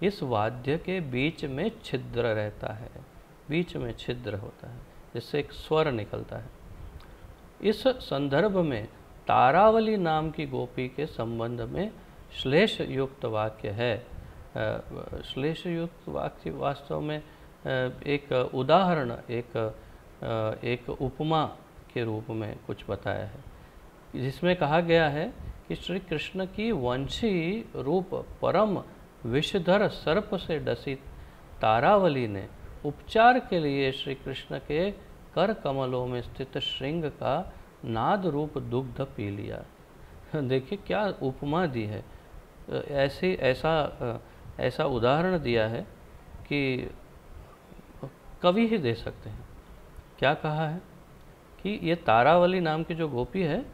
इस वाद्य के बीच में छिद्र रहता है, बीच में छिद्र होता है जिससे एक स्वर निकलता है। इस संदर्भ में तारावली नाम की गोपी के संबंध में श्लेष युक्त वाक्य है। श्लेष युक्त वाक्य वास्तव में एक उदाहरण, एक उपमा के रूप में कुछ बताया है, जिसमें कहा गया है कि श्री कृष्ण की वंशी रूप परम विषधर सर्प से डसी तारावली ने उपचार के लिए श्री कृष्ण के कर कमलों में स्थित श्रृंग का नाद रूप दुग्ध पी लिया। देखिए क्या उपमा दी है, ऐसा उदाहरण दिया है कि कवि ही दे सकते हैं। क्या कहा है कि ये तारावली नाम की जो गोपी है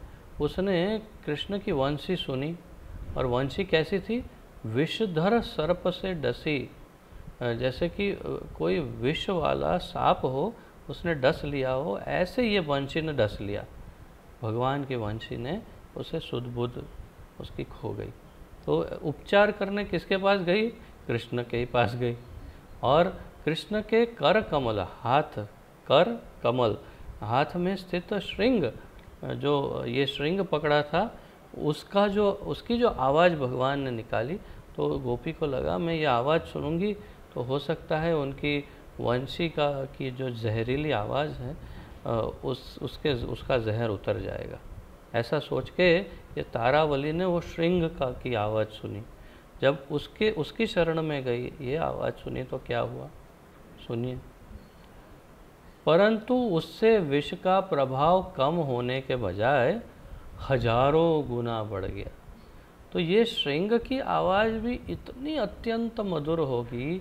उसने कृष्ण की वंशी सुनी, और वंशी कैसी थी, विषधर सर्प से डसी, जैसे कि कोई विष वाला सांप हो उसने डस लिया हो, ऐसे ये वंशी ने डस लिया। भगवान की वंशी ने उसे सुध बुध उसकी खो गई। तो उपचार करने किसके पास गई, कृष्ण के ही पास गई। और कृष्ण के कर कमल, कर कमल हाथ में स्थित श्रृंग, जो ये श्रृंग पकड़ा था, उसकी जो आवाज़ भगवान ने निकाली, तो गोपी को लगा मैं ये आवाज़ सुनूंगी तो हो सकता है उनकी वंशी की जो जहरीली आवाज़ है उसका जहर उतर जाएगा। ऐसा सोच के ये तारावली ने वो श्रृंग की आवाज़ सुनी। जब उसकी शरण में गई, ये आवाज़ सुनी तो क्या हुआ, सुनिए। परंतु उससे विष का प्रभाव कम होने के बजाय हजारों गुना बढ़ गया। तो ये श्रृंग की आवाज़ भी इतनी अत्यंत मधुर होगी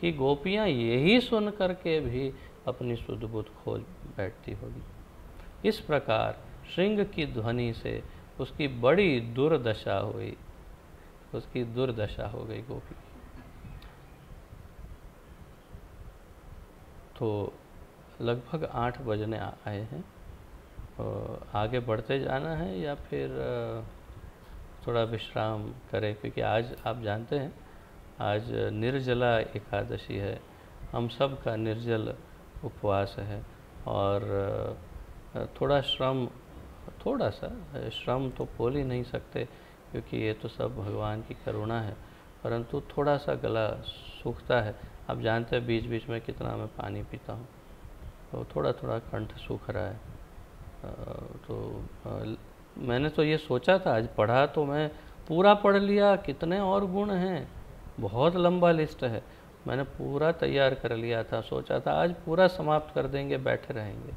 कि गोपियाँ यही सुन करके भी अपनी सुध बुध खो बैठती होगी। इस प्रकार श्रृंग की ध्वनि से उसकी बड़ी दुर्दशा हुई, उसकी दुर्दशा हो गई गोपी। तो लगभग 8 बजने आए हैं, आगे बढ़ते जाना है या फिर थोड़ा विश्राम करें, क्योंकि आज आप जानते हैं आज निर्जला एकादशी है, हम सब का निर्जल उपवास है। और थोड़ा सा श्रम तो बोल ही नहीं सकते क्योंकि ये तो सब भगवान की करुणा है, परंतु थोड़ा सा गला सूखता है। आप जानते हैं बीच बीच में कितना मैं पानी पीता हूँ, तो थोड़ा थोड़ा कंठ सूख रहा है। तो मैंने तो ये सोचा था, आज पढ़ा तो मैं पूरा पढ़ लिया, कितने और गुण हैं, बहुत लंबा लिस्ट है, मैंने पूरा तैयार कर लिया था, सोचा था आज पूरा समाप्त कर देंगे, बैठे रहेंगे।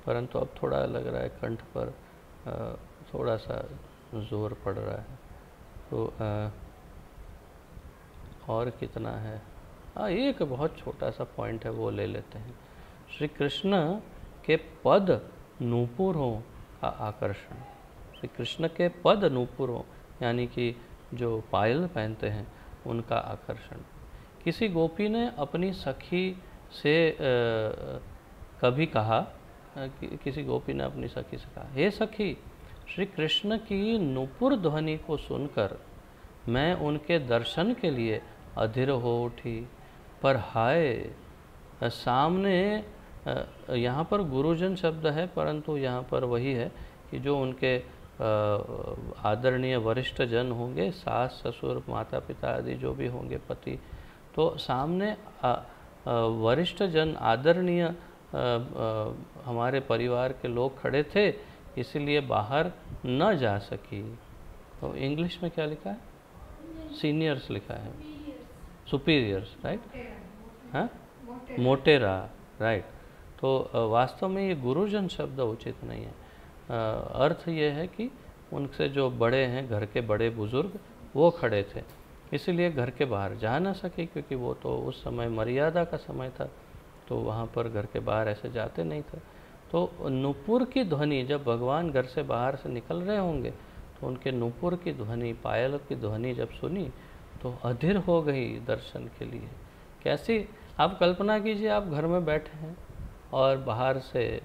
परंतु अब थोड़ा लग रहा है कंठ पर थोड़ा सा जोर पड़ रहा है। तो और कितना है, एक बहुत छोटा सा पॉइंट है वो ले लेते हैं। श्री कृष्ण के पद नूपुरों का आकर्षण, श्री कृष्ण के पद नूपुरों यानी कि जो पायल पहनते हैं उनका आकर्षण। किसी गोपी ने अपनी सखी से कभी कहा, किसी गोपी ने अपनी सखी से कहा, हे सखी, श्री कृष्ण की नूपुर ध्वनि को सुनकर मैं उनके दर्शन के लिए अधीर हो उठी, पर हाय सामने, यहाँ पर गुरुजन शब्द है परंतु यहाँ पर वही है कि जो उनके आदरणीय वरिष्ठ जन होंगे, सास ससुर माता पिता आदि जो भी होंगे पति, तो सामने वरिष्ठ जन आदरणीय हमारे परिवार के लोग खड़े थे, इसलिए बाहर न जा सकी। तो इंग्लिश में क्या लिखा है, सीनियर्स लिखा है, सुपीरियर्स, राइट, हाँ, मोटेरा, राइट। तो वास्तव में ये गुरुजन शब्द उचित नहीं है। अर्थ ये है कि उनसे जो बड़े हैं, घर के बड़े बुजुर्ग, वो खड़े थे, इसलिए घर के बाहर जा ना सके, क्योंकि वो तो उस समय मर्यादा का समय था, तो वहाँ पर घर के बाहर ऐसे जाते नहीं थे। तो नूपुर की ध्वनि, जब भगवान घर से बाहर से निकल रहे होंगे तो उनके नूपुर की ध्वनि, पायल की ध्वनि जब सुनी तो अधीर हो गई दर्शन के लिए। कैसी, आप कल्पना कीजिए, आप घर में बैठे हैं और बाहर से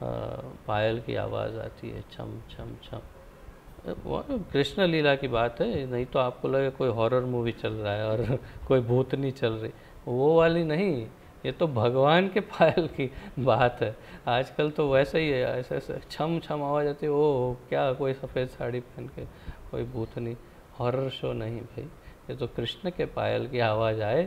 पायल की आवाज़ आती है, छम छम छम। कृष्ण लीला की बात है, नहीं तो आपको लगे कोई हॉरर मूवी चल रहा है और कोई भूतनी चल रही, वो वाली नहीं, ये तो भगवान के पायल की बात है। आजकल तो वैसे ही है, ऐसे ऐसे छम छम आवाज़ आती है, ओ क्या कोई सफ़ेद साड़ी पहन के कोई भूतनी, हॉरर शो नहीं भाई, ये तो कृष्ण के पायल की आवाज़ आए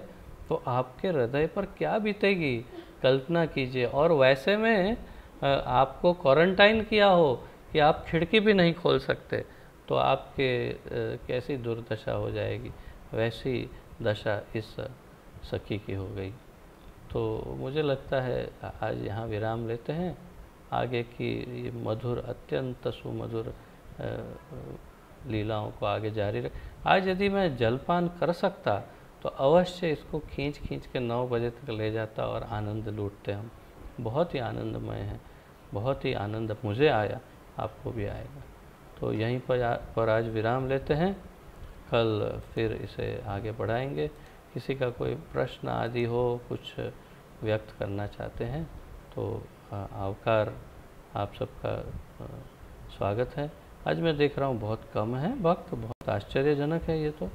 तो आपके हृदय पर क्या बीतेगी, कल्पना कीजिए। और वैसे में आपको क्वारंटाइन किया हो कि आप खिड़की भी नहीं खोल सकते, तो आपके कैसी दुर्दशा हो जाएगी। वैसी दशा इस सखी की हो गई। तो मुझे लगता है आज यहाँ विराम लेते हैं। आगे की ये मधुर, अत्यंत सुमधुर लीलाओं को आगे जारी रख। आज यदि मैं जलपान कर सकता तो अवश्य इसको खींच खींच के 9 बजे तक ले जाता और आनंद लूटते हम। बहुत ही आनंदमय है, बहुत ही आनंद मुझे आया, आपको भी आएगा। तो यहीं पर आज विराम लेते हैं, कल फिर इसे आगे बढ़ाएंगे। किसी का कोई प्रश्न आदि हो, कुछ व्यक्त करना चाहते हैं तो आवकार आप सबका स्वागत है। आज मैं देख रहा हूँ बहुत कम है भक्त, बहुत आश्चर्यजनक है ये तो,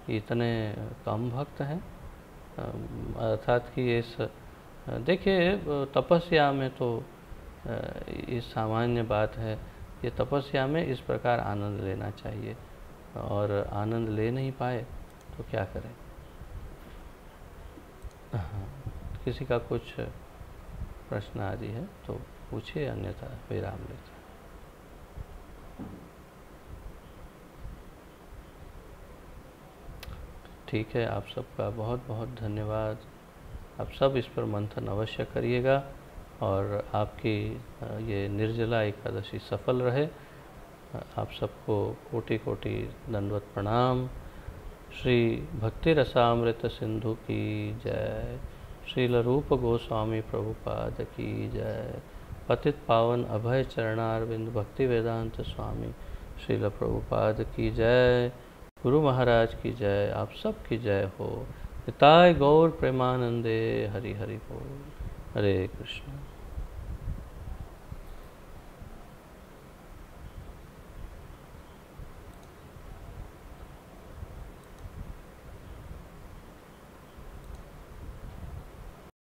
इतने कम भक्त हैं। अर्थात कि इस देखिए तपस्या में तो ये सामान्य बात है, ये तपस्या में इस प्रकार आनंद लेना चाहिए, और आनंद ले नहीं पाए तो क्या करें। हाँ, किसी का कुछ प्रश्न आदि है तो पूछिए, अन्यथा विराम लेते हैं। ठीक है, आप सबका बहुत बहुत धन्यवाद। आप सब इस पर मंथन अवश्य करिएगा और आपकी ये निर्जला एकादशी सफल रहे। आप सबको कोटि कोटि दंडवत प्रणाम। श्री भक्ति रसामृत सिंधु की जय। श्रील रूप गोस्वामी प्रभुपाद की जय। पतित पावन अभय चरणारविंद भक्ति वेदांत स्वामी श्रील प्रभुपाद की जय। गुरु महाराज की जय। आप सब की जय हो। निताय गौर प्रेमानंदे। हरि हरि बोल। हरे कृष्ण।